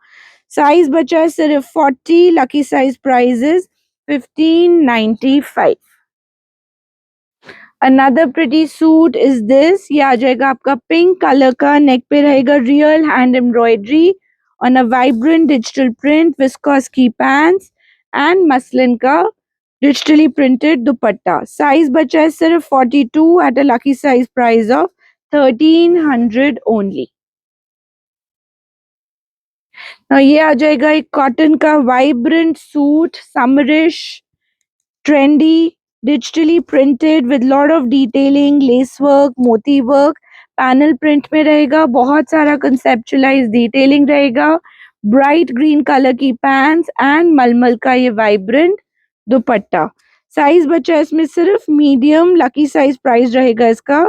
साइज बचा है सिर्फ 40, lucky size price is 1595। Another pretty suit is this, ये आ जाएगा आपका पिंक कलर का, नेक पे रहेगा real hand embroidery on a vibrant digital print, viscous की पैंट्स एंड मसलिन का डिजिटली प्रिंटेड दुपट्टा। साइज बचा है सिर्फ 42 eight a lucky size price of 1300 only. ये आ जाएगा एक कॉटन का vibrant suit, summerish trendy digitally printed with lot of detailing, lace work, मोती वर्क, पैनल प्रिंट में रहेगा, बहुत सारा कंसेप्चुअलाइज डिटेलिंग रहेगा, ब्राइट ग्रीन कलर की पैंट्स एंड मलमल का ये वाइब्रेंट दुपट्टा। साइज बचा है इसमें सिर्फ मीडियम, लकी साइज प्राइस रहेगा इसका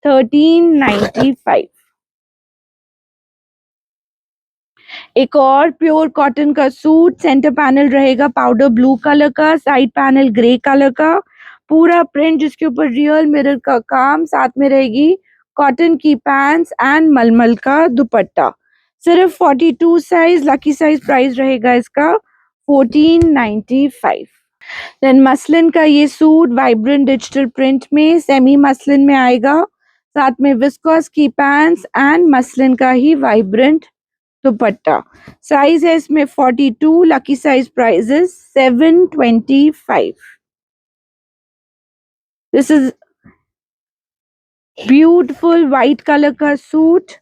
1395। एक और प्योर कॉटन का सूट, सेंटर पैनल रहेगा पाउडर ब्लू कलर का, साइड पैनल ग्रे कलर का, पूरा प्रिंट जिसके ऊपर रियल मिरर का काम, साथ में रहेगी कॉटन की पैंट्स एंड मलमल का दुपट्टा। सिर्फ 42 साइज, लकी साइज प्राइस रहेगा इसका 1495। देन मसलिन का ये सूट वाइब्रेंट डिजिटल प्रिंट में सेमी मसलिन में आएगा, साथ में विस्कॉस की पैंट्स एंड मसलिन का ही वाइब्रेंट दुपट्टा। साइज है इसमें 42, lucky size price is 725। This is beautiful white colour का सूट,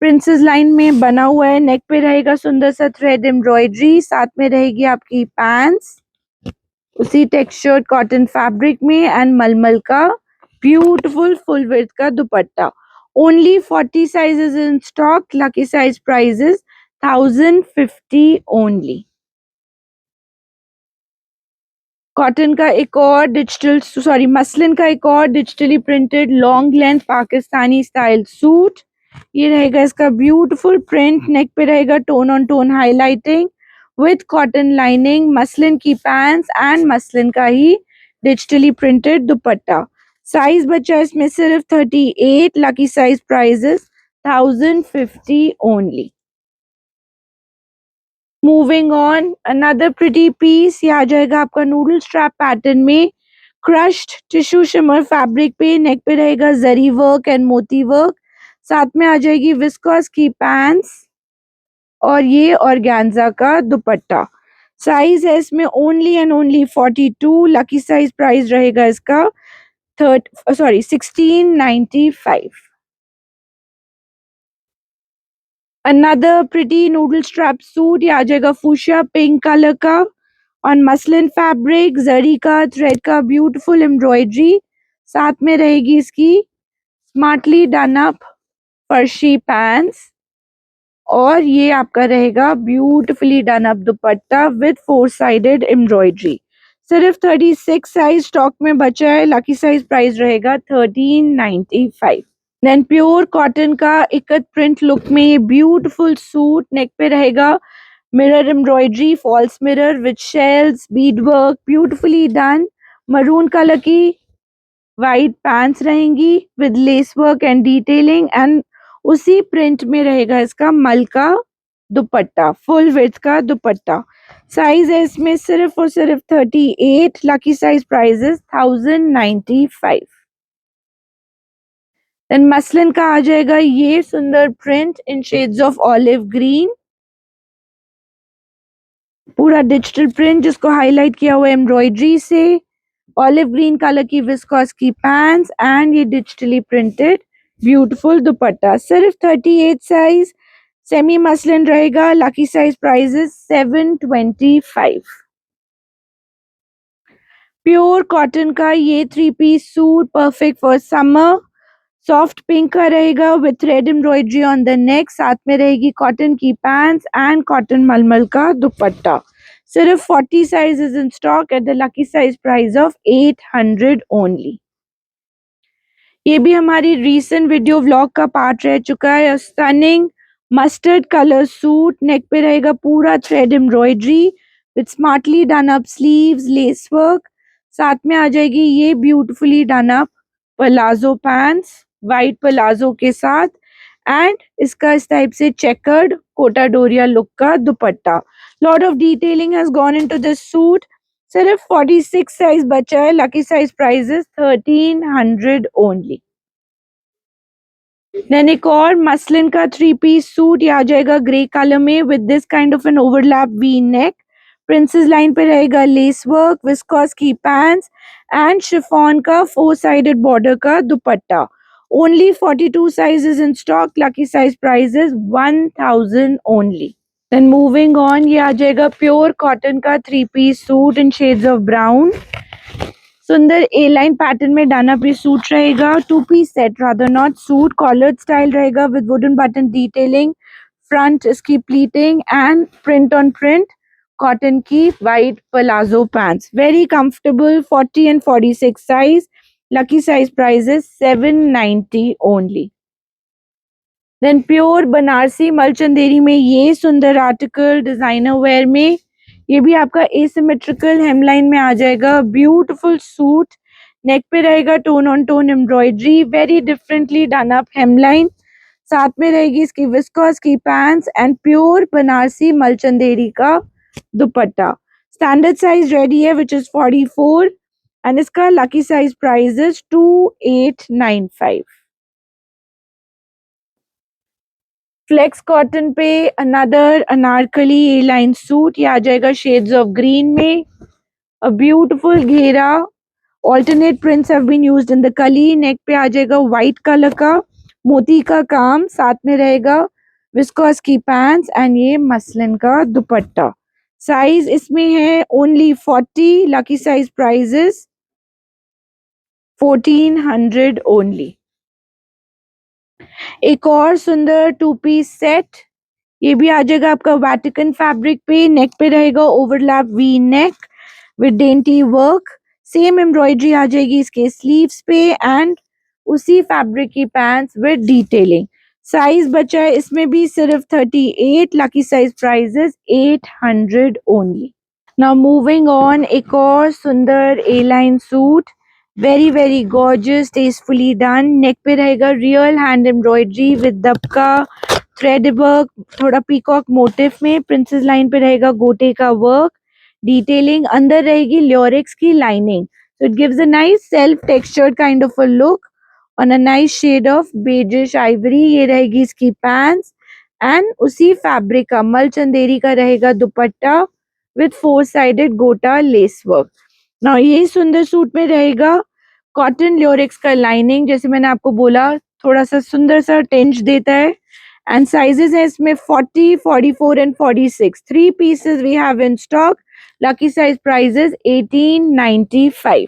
प्रिंसेस लाइन में बना हुआ है। नेक पे रहेगा सुंदर सा थ्रेड एम्ब्रॉयडरी, साथ में रहेगी आपकी पैंट्स उसी टेक्सचर्ड कॉटन फैब्रिक में एंड मलमल का ब्यूटीफुल फुल विड्थ का dupatta. Only 40 sizes in stock, lucky size prices 1050 only. Cotton का एक और मसलिन का एक और digitally printed long length Pakistani style suit. ये रहेगा इसका ब्यूटीफुल प्रिंट, नेक पे रहेगा tone on tone highlighting with cotton lining, muslin की पैंट्स एंड मसलिन का ही डिजिटली प्रिंटेड दुपट्टा। साइज बचा है इसमें सिर्फ 38, lucky size prices 1050 only. Moving on, another pretty piece, ये आ जाएगा आपका नूडल स्ट्रैप पैटर्न में क्रश्ड टिश्यू शिमर फैब्रिक पे, नेक पे रहेगा जरी वर्क एंड मोती वर्क, साथ में आ जाएगी विस्कोस की पैंट्स और ये ऑर्गेन्जा का दुपट्टा। साइज है इसमें only and only 42, lucky size price रहेगा इसका 1695। Another pretty noodle strap suit, ये आ जाएगा फूशिया पिंक कलर का ऑन मसलिन फैब्रिक, जरी का थ्रेड का ब्यूटीफुल एम्ब्रॉयडरी, साथ में रहेगी इसकी स्मार्टली डन अप फर्शी पैंट्स और ये आपका रहेगा beautifully done up dupatta with 4 sided embroidery. सिर्फ 36 साइज स्टॉक में बचा है, लकी साइज प्राइस रहेगा 1395। देन प्योर कॉटन का इकत प्रिंट लुक में ये ब्यूटीफुल सूट, नेक पे रहेगा mirror embroidery, false mirror with shells, bead work beautifully done, maroon colour की वाइट पैंट्स रहेंगी with lace work and detailing and उसी print में रहेगा इसका मल का दुपट्टा, फुल विड्थ का दुपट्टा। साइज है इसमें सिर्फ और सिर्फ 38, lucky size price 1095। Then muslin का आ जाएगा ये सुंदर print in shades of olive green, पूरा डिजिटल प्रिंट जिसको हाईलाइट किया हुआ एम्ब्रॉयडरी से, ऑलिव ग्रीन कलर की विस्कोस की पैंट्स एंड ये डिजिटली प्रिंटेड ब्यूटीफुल दुपट्टा। सिर्फ 38 साइज, सेमी मसलिन रहेगा, lucky size price 725। Pure cotton का ये 3 piece suit perfect for summer, soft pink का रहेगा with thread embroidery on the नेक, साथ में रहेगी कॉटन की पैंट्स एंड कॉटन मलमल का दुपट्टा। सिर्फ 40 sizes in stock at the lucky size price of 800 only. ये भी हमारी रीसेंट वीडियो व्लॉग का पार्ट रह चुका है। Stunning mustard colour suit, neck पे रहेगा पूरा thread embroidery with smartly done up sleeves, lace work, साथ में आ जाएगी ये beautifully done up palazzo pants white palazzo के साथ एंड इसका इस टाइप से चेकर्ड कोटा डोरिया लुक का dupatta. Lot of detailing has gone into this suit. सिर्फ 46 साइज बचा है, lucky size price 1300 only. Then एक और मसलिन का 3 पीस सूट, ये आ जाएगा ग्रे कलर में with this kind of an overlap V neck, princess line पे रहेगा लेस वर्क, विस्कोस की पैंट्स एंड शिफॉन का 4 साइडेड बॉर्डर का dupatta. Only 42 sizes in stock, lucky size price 1000 only. Then moving on, ये आ जाएगा pure cotton का 3 piece suit in shades of brown, सुंदर ए लाइन पैटर्न में डाना पी सूट रहेगा, 2 piece set rather not suit, collared style रहेगा with wooden button detailing, front इसकी pleating and print on print cotton की white palazzo pants, very comfortable, 40 and 46 size, lucky size price 790 only. Then pure Banarasi मलचंदेरी में ये सुंदर article designer wear में, ये भी आपका एसिमेट्रिकल हेमलाइन में आ जाएगा, ब्यूटीफुल सूट, नेक पे रहेगा tone on tone embroidery, very differently done up hemline, साथ में रहेगी इसकी विस्कोस की पैंट्स एंड प्योर बनारसी मलचंदेरी का दुपट्टा। स्टैंडर्ड साइज रेडी है विच इज 44 एंड इसका lucky size price 2895। Flex cotton पे another Anarkali A line suit, ये आ जाएगा शेड्स ऑफ ग्रीन में, अ ब्यूटीफुल घेरा alternate prints have been used in the कली. नेक पे आ जाएगा व्हाइट कलर का मोती का काम, साथ में रहेगा विस्कोस की पैंट्स एंड ये मसलिन का दुपट्टा. साइज इसमें है only 40. Lucky size prices 1400 only. एक और सुंदर 2 पीस सेट, ये भी आ जाएगा आपका वैटिकन फैब्रिक पे. नेक पे रहेगा overlap V neck with dainty work. Same embroidery आ जाएगी इसके स्लीव्स पे एंड उसी फैब्रिक की पैंट्स विद डिटेलिंग. साइज बचा है इसमें भी सिर्फ 38. Lucky size price is 800 only. Now moving on, एक और सुंदर A line suit, very gorgeous, tastefully done. Neck पे रहेगा रियल हैंड एम्ब्रॉयडरी विद दबका थ्रेड वर्क, थोड़ा पीकॉक मोटिव में. प्रिंसेस लाइन पे रहेगा गोटे का वर्क, डिटेलिंग. अंदर रहेगी ल्योरिक्स की lining, so it gives a nice self textured kind of a look on a nice shade of beige ivory. ये रहेगी इसकी पैंट्स एंड उसी फैब्रिक का मल चंदेरी का रहेगा दुपट्टा विथ 4 साइडेड गोटा लेस वर्क. नाउ ये सुंदर सूट में रहेगा कॉटन ल्योरिक्स का लाइनिंग, जैसे मैंने आपको बोला थोड़ा सा सुंदर सा टेंच देता है. एंड साइजेस है इसमें 40, 44 and 46. 3 pieces we have in stock. Lucky size prices 1895.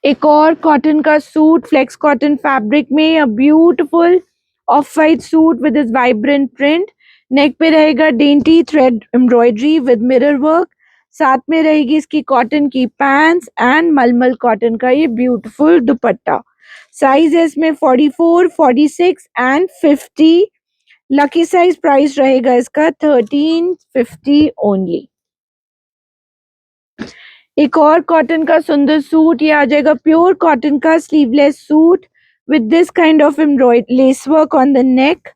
एक और कॉटन का सूट, फ्लेक्स कॉटन फैब्रिक में, a beautiful off white suit with this vibrant print. Neck पे रहेगा dainty thread embroidery with mirror work, साथ में रहेगी इसकी कॉटन की पैंट्स एंड मलमल कॉटन का ये ब्यूटीफुल दुपट्टा. साइज है इसमें 44, 46 एंड 50. लकी साइज प्राइस रहेगा इसका 1350 ओनली. एक और कॉटन का सुंदर सूट, ये आ जाएगा प्योर कॉटन का sleeveless suit with this kind of embroidered lace work on the neck.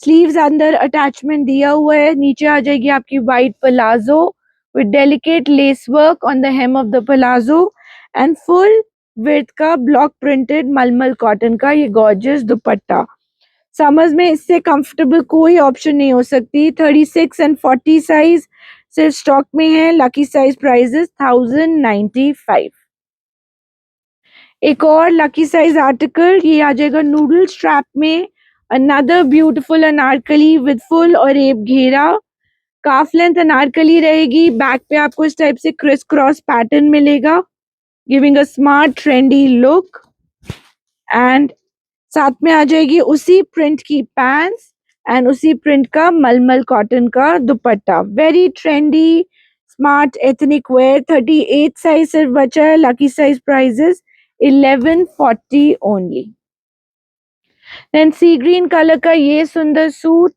Sleeves अंदर अटैचमेंट दिया हुआ है. नीचे आ जाएगी आपकी white palazzo with delicate lace work on the hem of the palazzo and full width का ब्लॉक प्रिंटेड मलमल कॉटन का ये गॉर्जियस दुपट्टा. समर्स में इससे कंफर्टेबल कोई ऑप्शन नहीं हो सकती. 36 एंड 40 साइज सिर्फ स्टॉक में है. Lucky size prices 1095. एक और लकी साइज आर्टिकल, ये आ जाएगा नूडल स्ट्रैप में, another beautiful Anarkali with full और एब घेरा. काफ लेंथ अनारकली रहेगी. बैक पे आपको इस टाइप से क्रिस क्रॉस पैटर्न मिलेगा, giving a smart trendy look. And साथ में आ जाएगी उसी प्रिंट की पैंट्स एंड उसी प्रिंट का मलमल कॉटन का dupatta. Very trendy smart ethnic wear. 38 size सिर्फ बचा है. Lucky size price is 1140 only. Then sea green colour का ये सुंदर सूट,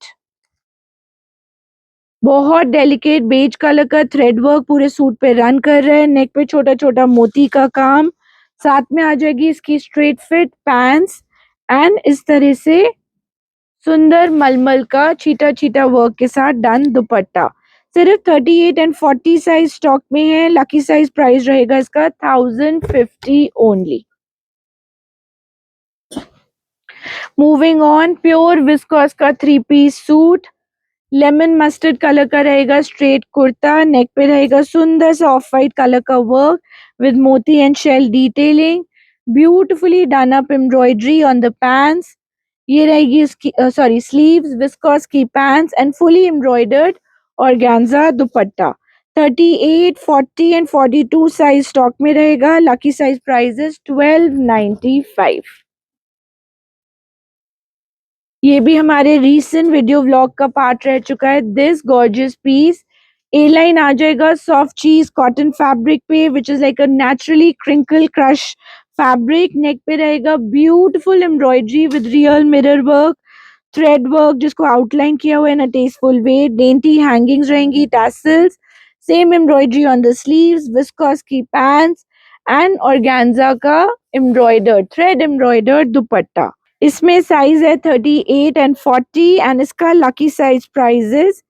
बहुत डेलिकेट बेज कलर का थ्रेड वर्क पूरे सूट पे रन कर रहा है. नेक पे छोटा छोटा मोती का काम, साथ में आ जाएगी इसकी स्ट्रेट फिट पैंट्स एंड इस तरह से सुंदर मलमल का चीटा चीटा वर्क के साथ डन दुपट्टा. सिर्फ 38 एंड 40 साइज स्टॉक में है. लकी साइज प्राइस रहेगा इसका 1050 only. Moving on, pure viscose का 3 piece suit, lemon mustard colour का रहेगा स्ट्रेट कुर्ता. नेक पे रहेगा सुंदर सा ऑफ वाइट कलर का वर्क विद मोती and shell detailing. Beautifully done up embroidery on the pants. ये रहेगी इसकी स्लीव्स, विस्कोस की pants and fully embroidered organza dupatta. 38, 40 and 42 size stock में रहेगा. Lucky size prices 1295. ये भी हमारे रीसेंट वीडियो व्लॉग का पार्ट रह चुका है. This gorgeous piece A line आ जाएगा सॉफ्ट चीज कॉटन फैब्रिक पे which is like a naturally crinkle crush fabric. Neck पे रहेगा beautiful embroidery with real mirror work, thread work जिसको आउटलाइन किया हुआ है in a tasteful way. Dainty hangings रहेंगी, tassels, same embroidery on the sleeves, viscose की pants and organza का embroidered thread embroidered dupatta. इसमें साइज है 38 एंड 40 एंड इसका लकी साइज प्राइजेस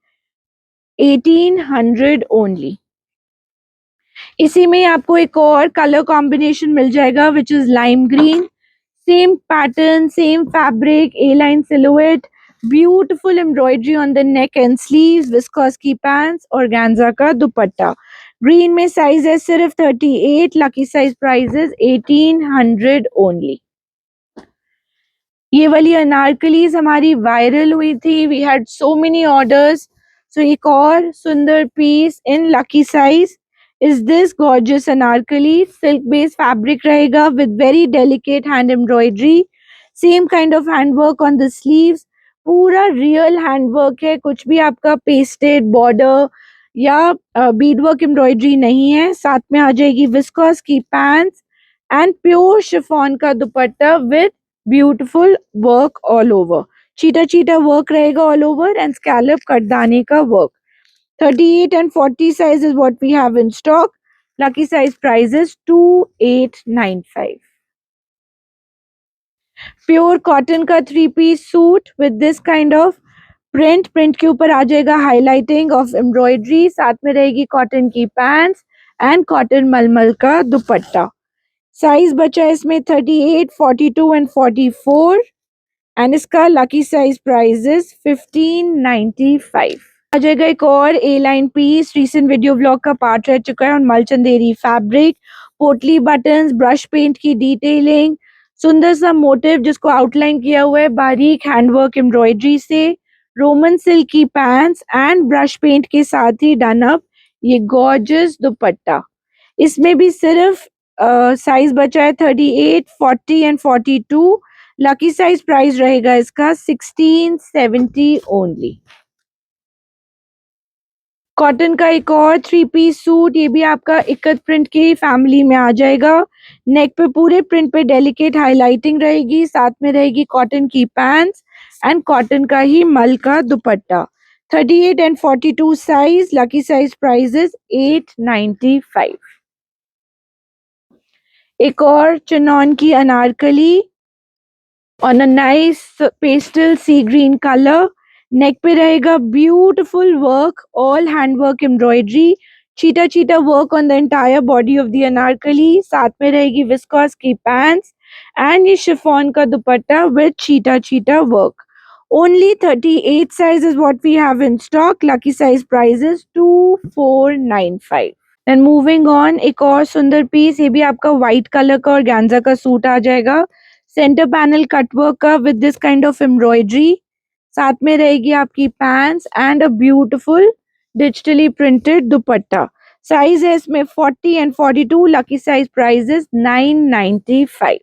1800 ओनली. इसी में आपको एक और कलर कॉम्बिनेशन मिल जाएगा which is lime green. Same pattern, same fabric, A line silhouette, beautiful embroidery on the neck and sleeves, viscose की पैंट्स, ऑर्गेन्जा का दुपट्टा. ग्रीन में साइज है सिर्फ 38, लकी साइज प्राइस 1800 ओनली। ये वाली अनारकलीज हमारी वायरल हुई थी, we had so many orders. So एक और सुंदर piece in lucky size is this gorgeous anarkali. Silk based fabric रहेगा with very delicate hand embroidery, same kind of hand work on the sleeves, पूरा रियल हैंड वर्क है, कुछ भी आपका pasted border या बीड वर्क एम्ब्रॉयडरी नहीं है। साथ में आ जाएगी विस्कोस की पैंट्स एंड प्योर शिफॉन का dupatta with beautiful work all over, चीटा चीटा वर्क रहेगा ऑल ओवर एंड स्कैलप कटदाने का work. 38 and 40 size is what we have in stock. Lucky size price is 2895. Pure cotton का 3-piece suit with this kind of print, print के ऊपर आ जाएगा highlighting of embroidery, साथ में रहेगी कॉटन की पैंट्स एंड कॉटन मलमल का दुपट्टा। साइज बचा है इसमें 38, 42 एंड 44 एंड इसका लकी साइज प्राइस इज 1595। आ जाएगा एक और A line piece, recent video blog का पार्ट रह चुका है, ऑन मलचंदेरी fabric, potli buttons, brush paint की डिटेलिंग, सुंदर सा मोटिव जिसको आउटलाइन किया हुआ है बारीक हैंडवर्क एम्ब्रॉयडरी से, रोमन सिल्क की पैंट्स एंड ब्रश पेंट के साथ ही डन अप ये गॉर्जियस दुपट्टा। इसमें भी सिर्फ साइज बचा है 38, 40 एंड 42। लकी साइज प्राइस रहेगा इसका 1670 ओनली। कॉटन का एक और 3-piece सूट, ये भी आपका इकत प्रिंट की फैमिली में आ जाएगा। नेक पे पूरे प्रिंट पे डेलिकेट हाईलाइटिंग रहेगी, साथ में रहेगी कॉटन की पैंट्स एंड कॉटन का ही मल का dupatta. 38 and 42 size, lucky size price 895। एक और चिनॉन की Anarkali on a nice pastel sea green colour, neck पे रहेगा beautiful work, all hand work embroidery, चीटा चीटा work on the entire body of the Anarkali, साथ में रहेगी विस्कोस की पैंट्स एंड ये शिफॉन का दुपट्टा विद चीटा चीटा work. Only 38 size is what we have in stock, lucky size price 2495। Then moving on, एक और सुंदर पीस, ये भी आपका व्हाइट कलर का और ऑर्गेन्जा का सूट आ जाएगा, सेंटर पैनल कटवर्क का with this kind of embroidery, साथ में रहेगी आपकी pants and a beautiful digitally printed dupatta. Size है इसमें 40 and 42, lucky size price 995।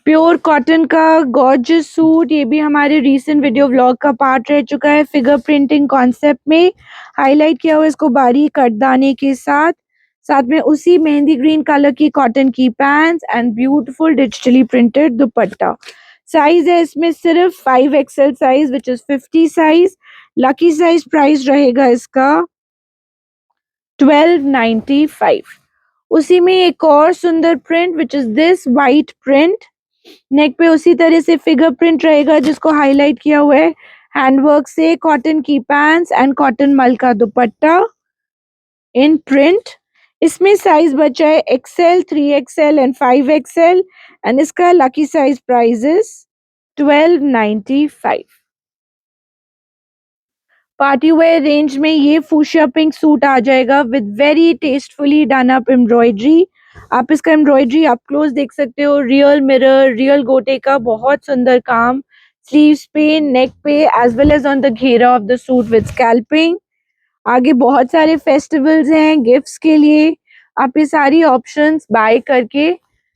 Pure cotton का गॉर्जियस सूट, ये भी हमारे रीसेंट वीडियो व्लॉग का पार्ट रह चुका है, फिगर प्रिंटिंग कॉन्सेप्ट में हाईलाइट किया हुआ इसको बारीक कटदाने के साथ, साथ में उसी मेहंदी ग्रीन कलर की कॉटन की pants and beautiful digitally printed dupatta. Size है इसमें सिर्फ 5XL size which is 50 size, lucky size price रहेगा इसका 1295। उसी में एक और सुंदर print which is this white print, neck पे उसी तरह से फिगर प्रिंट रहेगा जिसको हाईलाइट किया हुआ है हैंडवर्क से, कॉटन की पैंट्स एंड कॉटन मल का दुपट्टा इन प्रिंट। इसमें साइज बचा है XL, 3XL and 5XL and इसका lucky size price 1295। Party wear range में ये फूशिया पिंक सूट आ जाएगा with very tastefully done up embroidery. आप इसका एम्ब्रॉयडरी अप क्लोज देख सकते हो, रियल मिरर, रियल गोटे का बहुत सुंदर काम, स्लीव्स पे, नेक पे as well as on the घेरा of the suit with scalloping. आगे बहुत सारे फेस्टिवल्स हैं गिफ्ट्स के लिए, आप ये सारी ऑप्शंस बाय करके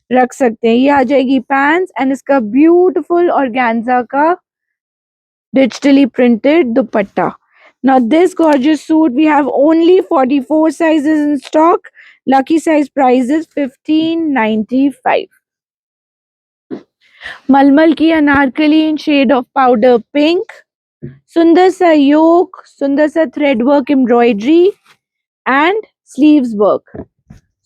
रख सकते हैं। ये आ जाएगी पैंट्स एंड इसका ब्यूटीफुल ऑर्गेन्जा का digitally printed dupatta. Now this gorgeous suit we have only 44 sizes in stock. Lucky size price 1595. मलमल की Anarkali in shade of powder pink. सुंदर सा योक, सुंदर सा thread work embroidery and sleeves work.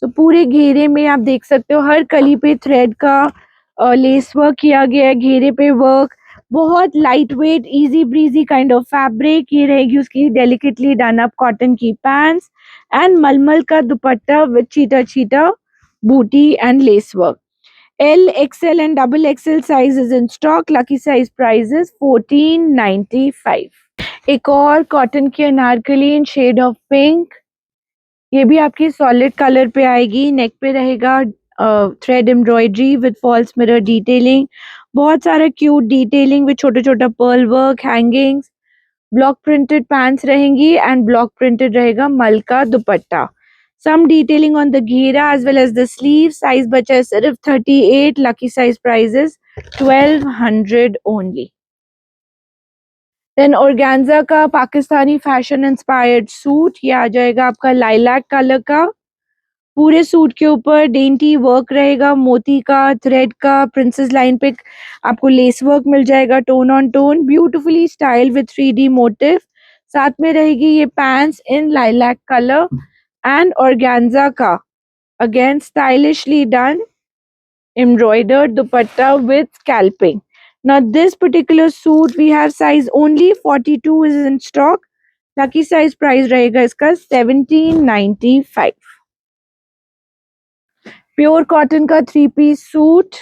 तो पूरे घेरे में आप देख सकते हो हर कली पे थ्रेड का लेस वर्क किया गया है, घेरे पे वर्क, बहुत light weight easy breezy kind of fabric. ये रहेगी उसकी डेलिकेटली डन अप कॉटन की पैंट्स एंड मलमल का दुपट्टा विद चीटा चीटा बूटी and lace work. L, XL and XXL size is in stock. Lucky size price 1495. एक और कॉटन की अनारकली इन शेड ऑफ पिंक, ये भी आपकी सॉलिड कलर पे आएगी, नेक पे रहेगा thread embroidery with false mirror detailing, बहुत सारा क्यूट डिटेलिंग विद छोटा छोटा pearl work, hangings, block printed pants रहेंगी एंड ब्लॉक प्रिंटेड रहेगा मल का दुपट्टा. Some detailing on the घेरा as well as the sleeve. Size बचा है सिर्फ 38. Lucky size prices 1200 only. Then organza का पाकिस्तानी फैशन इंस्पायर्ड सूट, ये आ जाएगा आपका लाइलैक कलर का. पूरे सूट के ऊपर डेंटी वर्क रहेगा, मोती का, थ्रेड का, प्रिंसेस लाइन पे आपको लेस वर्क मिल जाएगा, tone on tone, beautifully style with 3D motive. साथ में रहेगी ये pants in lilac colour and organza ka, again stylishly done embroidered dupatta with scalping. Now this particular suit we have size only 42 is in stock. Lucky size price rahega iska 1795. Pure cotton ka 3-piece suit,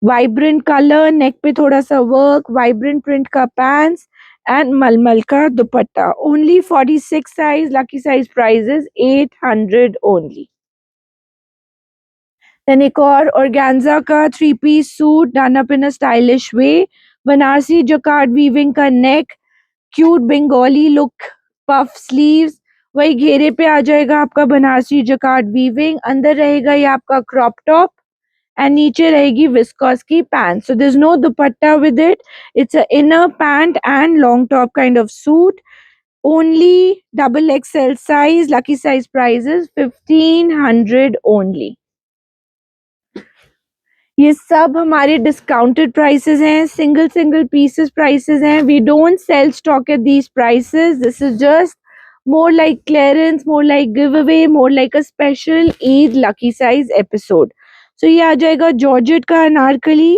vibrant color, neck पे थोड़ा सा work, vibrant print का pants and malmal का दुपट्टा. Only 46 size, lucky size prices 800 only. Then एक और organza का 3-piece suit done up in a stylish way. Banarasi jacquard weaving का neck, cute Bengali look, puff sleeves. वही घेरे पे आ जाएगा आपका बनारसी जकार्ड वीविंग. अंदर रहेगा ये आपका क्रॉप टॉप and नीचे रहेगी viscose की pants. So there's no dupatta with it. It's a inner pant and long top kind of suit. Only XXL size. Lucky size prices 1500 only. ये सब हमारे डिस्काउंटेड प्राइसेस हैं, सिंगल पीसेस प्राइसेस हैं. We don't sell stock at these prices. This is just more like clearance, more like giveaway, more like a special Eid lucky size episode. So ये आ जाएगा georgette का Anarkali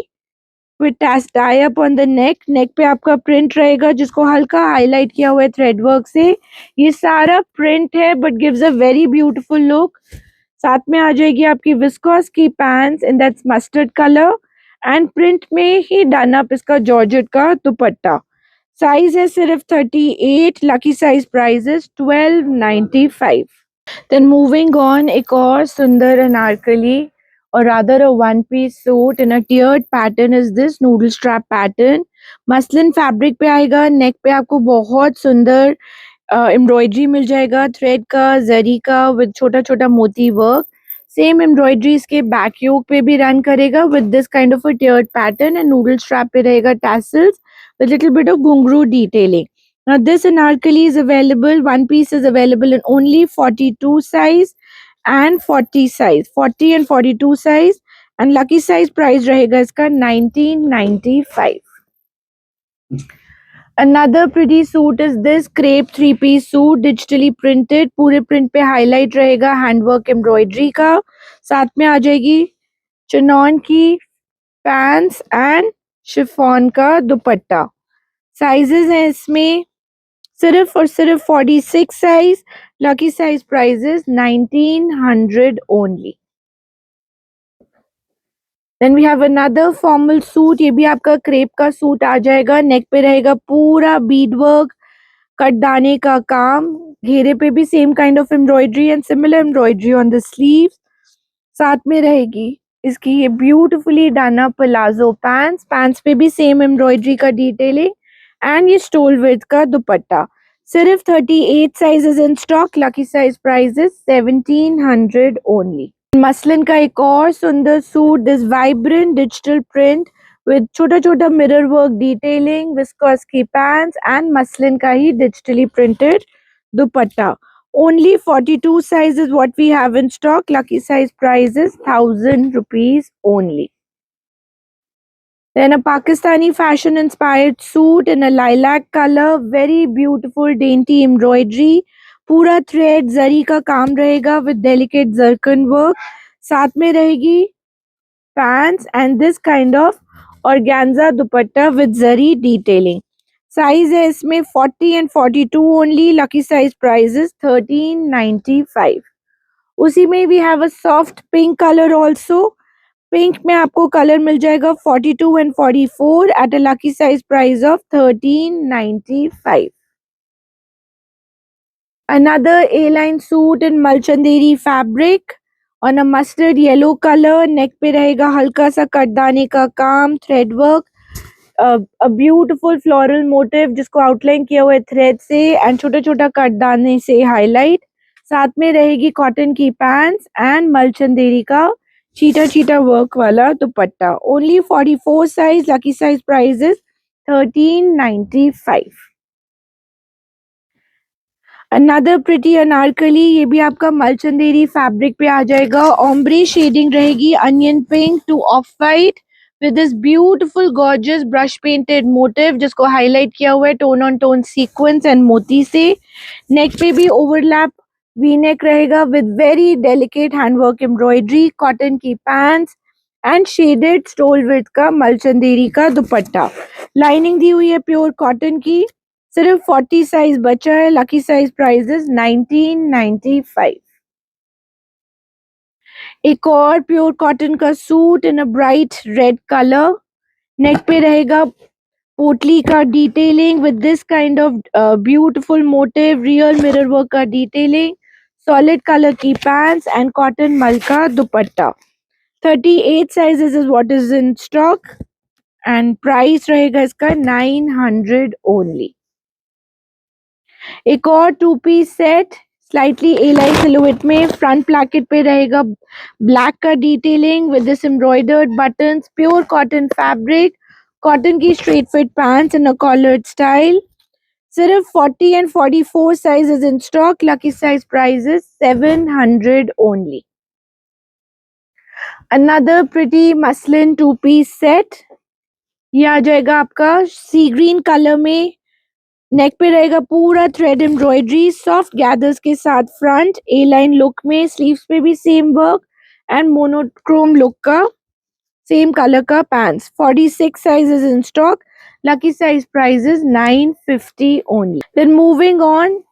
with tie up on the neck. नेक पे आपका print रहेगा जिसको हल्का highlight किया हुआ है थ्रेड वर्क से. ये सारा प्रिंट है but gives a very beautiful look. साथ में आ जाएगी आपकी विस्कोस की pants in that's mustard colour and print में ही डन अप इसका जॉर्जेट का दुपट्टा. साइज है सिर्फ 38. Lucky size price 1295. Then moving on, एक और सुंदर Anarkali or rather a one piece suit in a tiered pattern is this noodle strap pattern. Muslin fabric पे आएगा, नेक पे आपको बहुत सुंदर एम्ब्रॉयडरी मिल जाएगा, थ्रेड का, जरी का विद छोटा छोटा मोती वर्क. सेम एम्ब्रॉयडरी इसके बैक योक पे भी रन करेगा with this kind of a tiered pattern and noodle strap पे रहेगा tassels with little bit of ghungru detailing. Now this anarkali is available, one piece is available in only 42 size and 40 size, 40 and 42 size, and lucky size price rahega iska 1995. Another pretty suit is this crepe 3-piece suit, digitally printed, पूरे print पे highlight रहेगा handwork embroidery का. साथ में आ जाएगी chinon की pants and chiffon का दुपट्टा. साइजेस हैं इसमें सिर्फ और सिर्फ 46 size. Lucky size prices 1900 only. Then we have another formal suit. ये भी आपका क्रेप का सूट आ जाएगा. नेक पे रहेगा पूरा बीड वर्क, कटदाने का काम. घेरे पे भी same kind of embroidery and similar embroidery on the sleeve. साथ में रहेगी इसकी ये beautifully done up palazzo pants. Pants पे भी सेम एम्ब्रॉयडरी का डिटेलिंग एंड ये स्टोल विथ का दुपट्टा. सिर्फ 38 sizes in stock. Lucky size price 1700 only. Muslin का एक और सुंदर suit, this vibrant digital print with छोटा छोटा मिरर वर्क डिटेलिंग, विस्कोस की पैंट्स एंड मसलिन का ही digitally printed dupatta. Only 42 size is what we have in stock. Lucky size price is 1000 rupees only. Then a Pakistani fashion inspired suit in a lilac color, very beautiful dainty embroidery, पूरा thread जरी का काम रहेगा with delicate zircon work. साथ में रहेगी pants and this kind of organza dupatta with zari detailing. Size है इसमें 40 and 42 only. Lucky size price 1395. उसी में we have a soft pink colour also. Pink में आपको कलर मिल जाएगा 42 and 44 at a lucky size price of 1395. Another A-line suit in Malchanderi fabric on a mustard yellow color. Neck पे रहेगा हल्का सा कटदाने का काम, thread work, a beautiful floral motif जिसको आउटलाइन किया हुआ है थ्रेड से एंड छोटा छोटा कटदाने से हाईलाइट. साथ में रहेगी कॉटन की पैंट्स एंड मलचंदेरी का चीटा चीटा वर्क वाला दुपट्टा. Only 44 size. Lucky size price is 1395. Another pretty Anarkali, ये भी आपका मलचंदेरी फैब्रिक पे आ जाएगा. ऑम्ब्रे शेडिंग रहेगी, onion pink two of white with this beautiful gorgeous brush painted motif जिसको हाईलाइट किया हुआ है tone on tone sequence and मोती से. नेक पे भी ओवरलैप वी नेक रहेगा with very delicate handwork embroidery, cotton की pants and shaded stole with का मलचंदेरी का दुपट्टा. लाइनिंग दी हुई है प्योर कॉटन की. सिर्फ 40 साइज बचा है. Lucky size price is 1995. एक और प्योर कॉटन का suit in a bright red colour. Neck पे रहेगा पोटली का detailing with this kind of beautiful motif, real mirror work का डिटेलिंग, सॉलिड कलर की पैंट्स एंड कॉटन मल का dupatta. 38 sizes is what is in stock and price रहेगा इसका 900 ओनली. एक और 2 piece set slightly A line silhouette में. Front placket पे रहेगा ब्लैक का detailing with this embroidered buttons, pure cotton fabric, cotton की straight fit pants in a collared style. सिर्फ 40 and 44 size is in stock. Lucky size price is 700 only. Another pretty muslin 2 piece set. ये आ जाएगा आपका सी green colour में. Neck पे रहेगा पूरा थ्रेड एम्ब्रॉयडरी, सॉफ्ट गैदर्स के साथ फ्रंट ए लाइन लुक में. स्लीव्स पे भी same work and monochrome look का सेम कलर का pants. 46 size is in stock. Lucky size price is 950 only. Then moving on,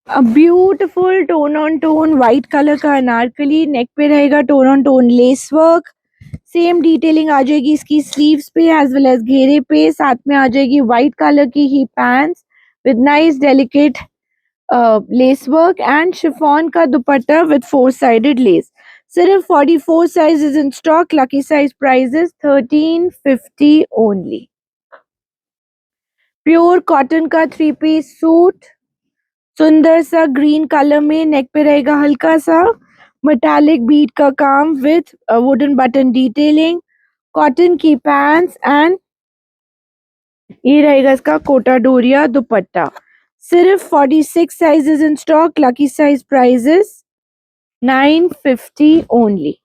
a beautiful tone on tone white colour का Anarkali. Neck पे रहेगा tone on tone lace work. Same detailing आ जाएगी इसकी sleeves पे as well as घेरे पे. साथ में आ जाएगी व्हाइट कलर की ही pants with nice delicate lace work and chiffon का दुपट्टा विद 4 साइडेड लेस. सिर्फ 44 size is in stock. Lucky size price is 1350 only. Pure cotton का 3 पीस सूट सुंदर सा ग्रीन कलर में. नेक पे रहेगा हल्का सा मेटालिक बीट का काम with wooden button detailing, cotton की पैंट्स एंड ये रहेगा इसका कोटा डोरिया दुपट्टा. सिर्फ 46 sizes in stock. Lucky size price is 950 only.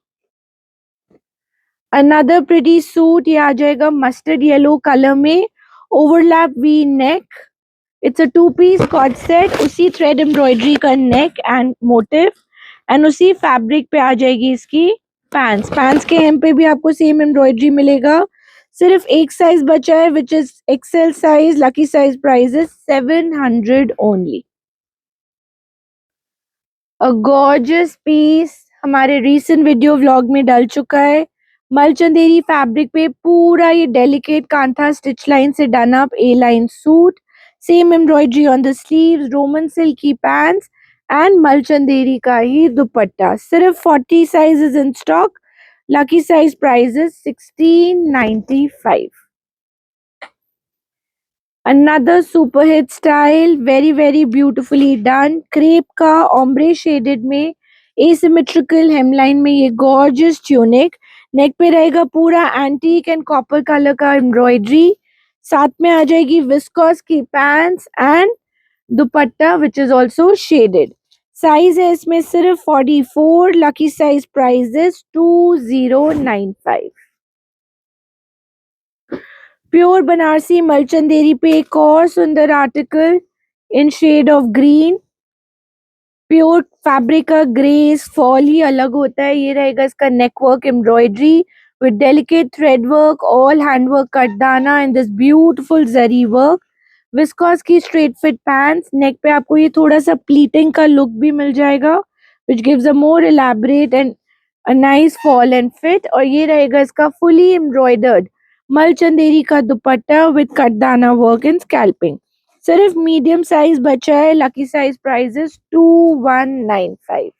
Another pretty suit, ये आ जाएगा मस्टर्ड येलो कलर में, overlap V neck. It's a 2 piece कॉट सेट. उसी थ्रेड एम्ब्रॉयडरी का नेक एंड मोटिव एंड उसी फैब्रिक पे आ जाएगी इसकी पैंट्स. पैंट्स के hem पे भी आपको सेम एम्ब्रॉयडरी मिलेगा. सिर्फ एक साइज बचा है which is XL size. Lucky size price is 700 only. A gorgeous piece हमारे रीसेंट वीडियो व्लॉग में डल चुका है. मलचंदेरी फैब्रिक पे पूरा ये डेलिकेट कांथा स्टिच लाइन से done up A line suit. Same embroidery on the sleeves, Roman silk की पैंट्स एंड मलचंदेरी का ही दुपट्टा. सिर्फ 40 sizes in stock. Lucky size price is 1695. Another super hit style, very very beautifully done. Crepe का ombre shaded में asymmetrical hemline में ये gorgeous tunic. नेक पे रहेगा पूरा एंटीक एंड कॉपर कलर का एम्ब्रॉयडरी. साथ में आ जाएगी विस्कोस की pants and dupatta which is also shaded. Size है इसमें सिर्फ 44. Lucky size price is 2095. प्योर बनारसी मलचंदेरी पे एक और सुंदर article in shade of green. Pure fabric का ग्रेस फॉल ही अलग होता है. ये रहेगा इसका neck work embroidery with delicate thread work, all hand work कटदाना and this beautiful zari work. Viscose की स्ट्रेट फिट पैंट्स. नेक पे आपको ये थोड़ा सा प्लीटिंग का लुक भी मिल जाएगा which gives a more elaborate and a nice fall and fit. और ये रहेगा इसका फुली एम्ब्रॉयडर्ड मलचंदेरी का दुपट्टा विद कटदाना वर्क एंड स्कैल्पिंग. सिर्फ मीडियम साइज बचा है, लकी साइज प्राइजेस 2195।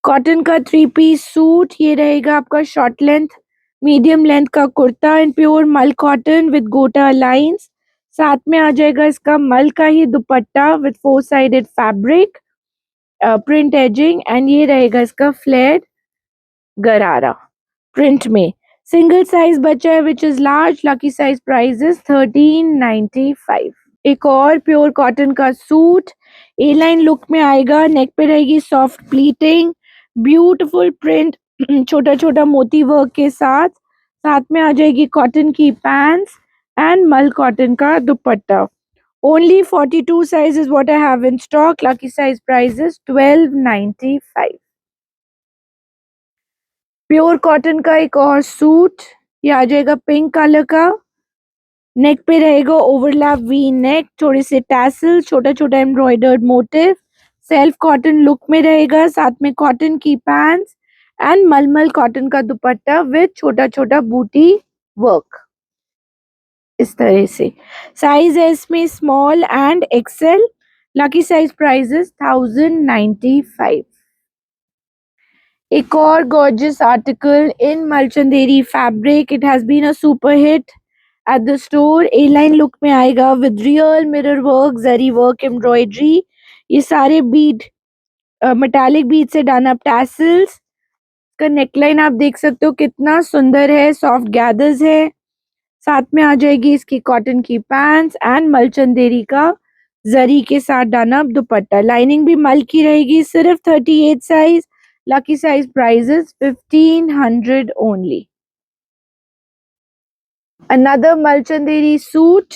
कॉटन का 3 पीस सूट, ये रहेगा आपका शॉर्ट लेंथ मीडियम लेंथ का कुर्ता इन प्योर मल कॉटन विद गोटा लाइंस। साथ में आ जाएगा इसका मल का ही dupatta with 4 sided fabric print edging, and ये रहेगा इसका फ्लेयर्ड गरारा प्रिंट में। सिंगल साइज बचा है which is large, lucky size price is 1395। एक और प्योर कॉटन का सूट, ए लाइन लुक में आएगा, नेक पे रहेगी सॉफ्ट प्लीटिंग, ब्यूटीफुल प्रिंट छोटा छोटा मोती वर्क के साथ। साथ में आ जाएगी कॉटन की पैंट्स एंड मल कॉटन का dupatta. Only 42 size is what I have in stock, lucky size price is 1295। Pure cotton का एक और सूट, ये आ जाएगा पिंक कलर का, नेक पे रहेगा ओवरलैप वी नेक, थोड़े से टैसल, छोटा छोटा embroidered motive, self cotton look में रहेगा, साथ में कॉटन की पैंट्स एंड मलमल कॉटन का दुपट्टा विद छोटा छोटा बूटी वर्क इस तरह से। साइज है इसमें small and XL, lucky size prices 1095। एक और gorgeous article in Malchanderi fabric. It has been a super hit at the store. A-line look में आएगा with real mirror work, zari work, embroidery. ये सारे bead metallic bead से done up tassels. का neckline आप देख सकते हो कितना सुंदर है, सॉफ्ट गैदर्स है। साथ में आ जाएगी इसकी कॉटन की पैंट्स एंड मलचंदेरी का जरी के साथ डाना दुपट्टा। लाइनिंग भी मल की रहेगी, सिर्फ 38 size, lucky size price is 1500 only. Another मलचंदेरी सूट,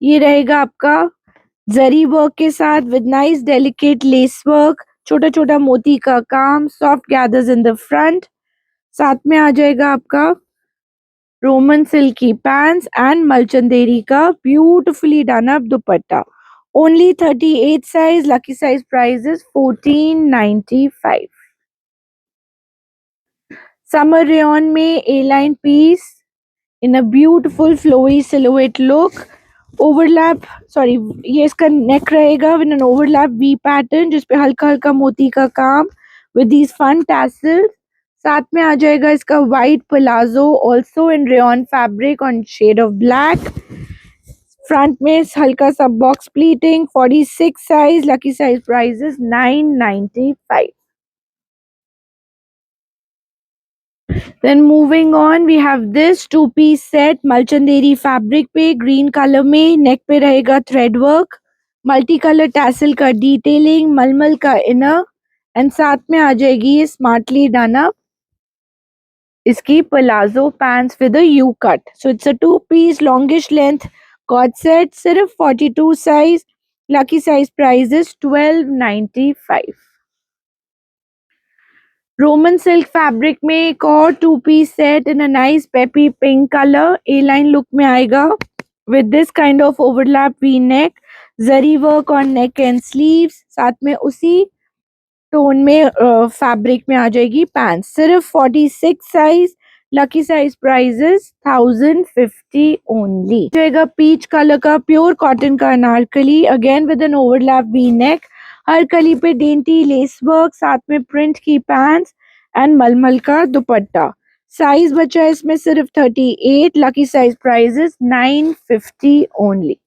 ये रहेगा आपका जरी वर्क के साथ with nice delicate lace work, छोटा छोटा मोती का काम, soft gathers in the front. साथ में आ जाएगा आपका रोमन सिल्क की पैंट्स एंड मलचंदेरी का beautifully done up dupatta. Only 38 size, lucky size price is 1495। Summer rayon में A line piece in a beautiful flowy silhouette look, overlap sorry ये इसका नेक रहेगा with an overlap V pattern जिसपे हल्का हल्का मोती का काम विद दीज फन टैसल्स। साथ में आ जाएगा इसका white palazzo also in rayon fabric on shade of black. Front में हल्का सा box pleating, 46 size, lucky size price is 995। Then moving on, we have this 2 piece set मलचंदेरी फैब्रिक पे ग्रीन कलर में, नेक पे रहेगा thread work, multi colour tassel का detailing, मलमल का इनर एंड साथ में आ जाएगी ये स्मार्टली डन अप इसकी palazzo pants with a U cut. So it's a 2 piece longish length cot set, सिर्फ 42 size, lucky size price is 1295। Roman silk fabric में एक और 2 piece set in a nice peppy pink colour, A line look में आएगा with this kind of overlap V neck, zari work on neck and sleeves. साथ में उसी tone में fabric में आ जाएगी पैंट, सिर्फ 46 size, lucky size prices 1050 only. जाएगा पीच कलर का प्योर कॉटन का Anarkali, again with an overlap V neck, हर कली पे डेंटी लेस वर्क, साथ में प्रिंट की पैंट्स एंड मलमल का दुपट्टा। साइज बचा है इसमें सिर्फ 38, lucky size price is 950 only.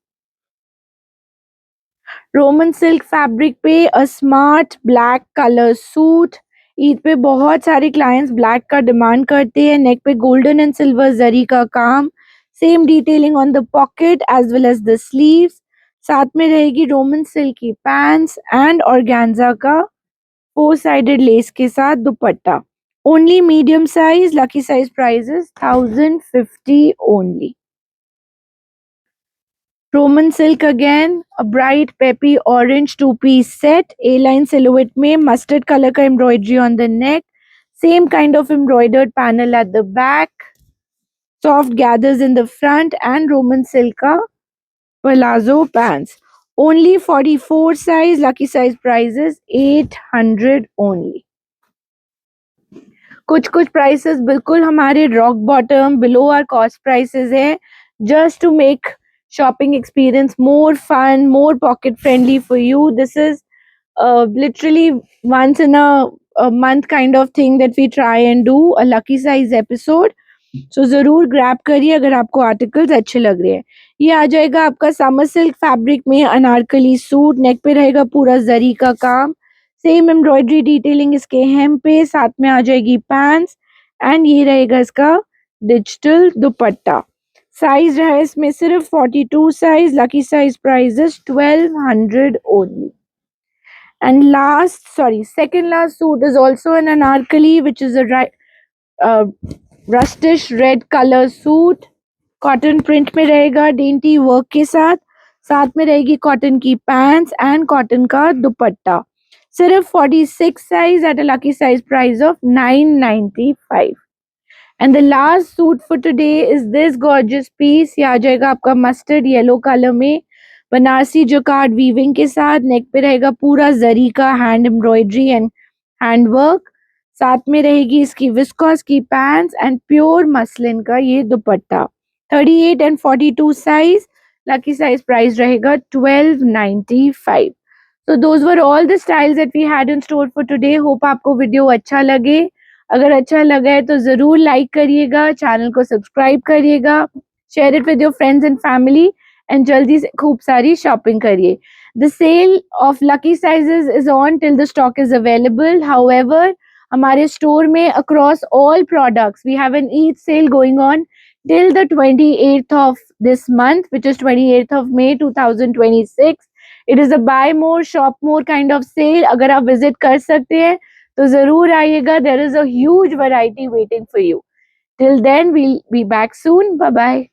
Roman silk fabric पे a smart black colour suit, Eid पे बहुत सारे क्लाइंट्स ब्लैक का डिमांड करते हैं, नेक पे गोल्डन एंड सिल्वर जरी का काम, same detailing on the pocket as well as the sleeves. साथ में रहेगी रोमन सिल्क की पैंट्स एंड ऑर्गेन्जा का 4 साइडेड लेस के साथ dupatta. Only medium size, lucky size prices 1050 only. Roman silk again, a bright peppy orange 2 piece set, A line silhouette में, mustard colour का embroidery on the neck, same kind of embroidered panel at the back, soft gathers in the front end Roman silk का palazzo pants. Only 44 size, lucky size prices 800 only. कुछ कुछ prices बिल्कुल हमारे rock bottom below our cost prices है, just to make shopping experience, more fun, more pocket friendly for you. This is literally once in a month kind of thing that we try and do a lucky size episode. सो जरूर grab करिए अगर आपको articles अच्छे लग रहे हैं. ये आ जाएगा आपका समर सिल्क फैब्रिक में अनारकली सूट. नेक पे रहेगा पूरा जरी का काम, सेम एम्ब्रॉयडरी डिटेलिंग इसके hem पे, साथ में आ जाएगी पैंट्स एंड ये रहेगा इसका डिजिटल दुपट्टा. साइज है इसमें सिर्फ 42 size. Lucky size price is 1200 only. And second last suit is also an anarkali, which is a rustish red color suit. Cotton print में रहेगा डेंटी वर्क के साथ. साथ में रहेगी कॉटन की पैंट्स एंड कॉटन का दुपट्टा. सिर्फ 46 size at a lucky size price of 995. And the last suit for today is this gorgeous piece. ये आ जाएगा आपका मस्टर्ड येलो कलर में बनारसी जोकार्ड वीविंग के साथ. नेक पे रहेगा पूरा जरी का hand embroidery and hand work. साथ में रहेगी इसकी विस्कोस की पैंट्स एंड प्योर मसलिन का ये दुपट्टा. 38 and 42 size. Lucky size price रहेगा 1295. So those were all the styles that we had in store for today. Hope आपको वीडियो अच्छा लगे. अगर अच्छा लगा है तो जरूर लाइक करिएगा, चैनल को सब्सक्राइब करिएगा, share it with your friends and family and जल्दी से खूब सारी शॉपिंग करिए. The sale of lucky sizes is on till the stock is available. However, हमारे स्टोर में across all products we have an each sale going on till the 28th of this month, which is 28th of May 2026. It is a buy more shop more kind of sale. अगर आप visit कर सकते हैं तो जरूर आइएगा. There is a huge variety waiting for you. Till then, we'll be back soon. Bye bye.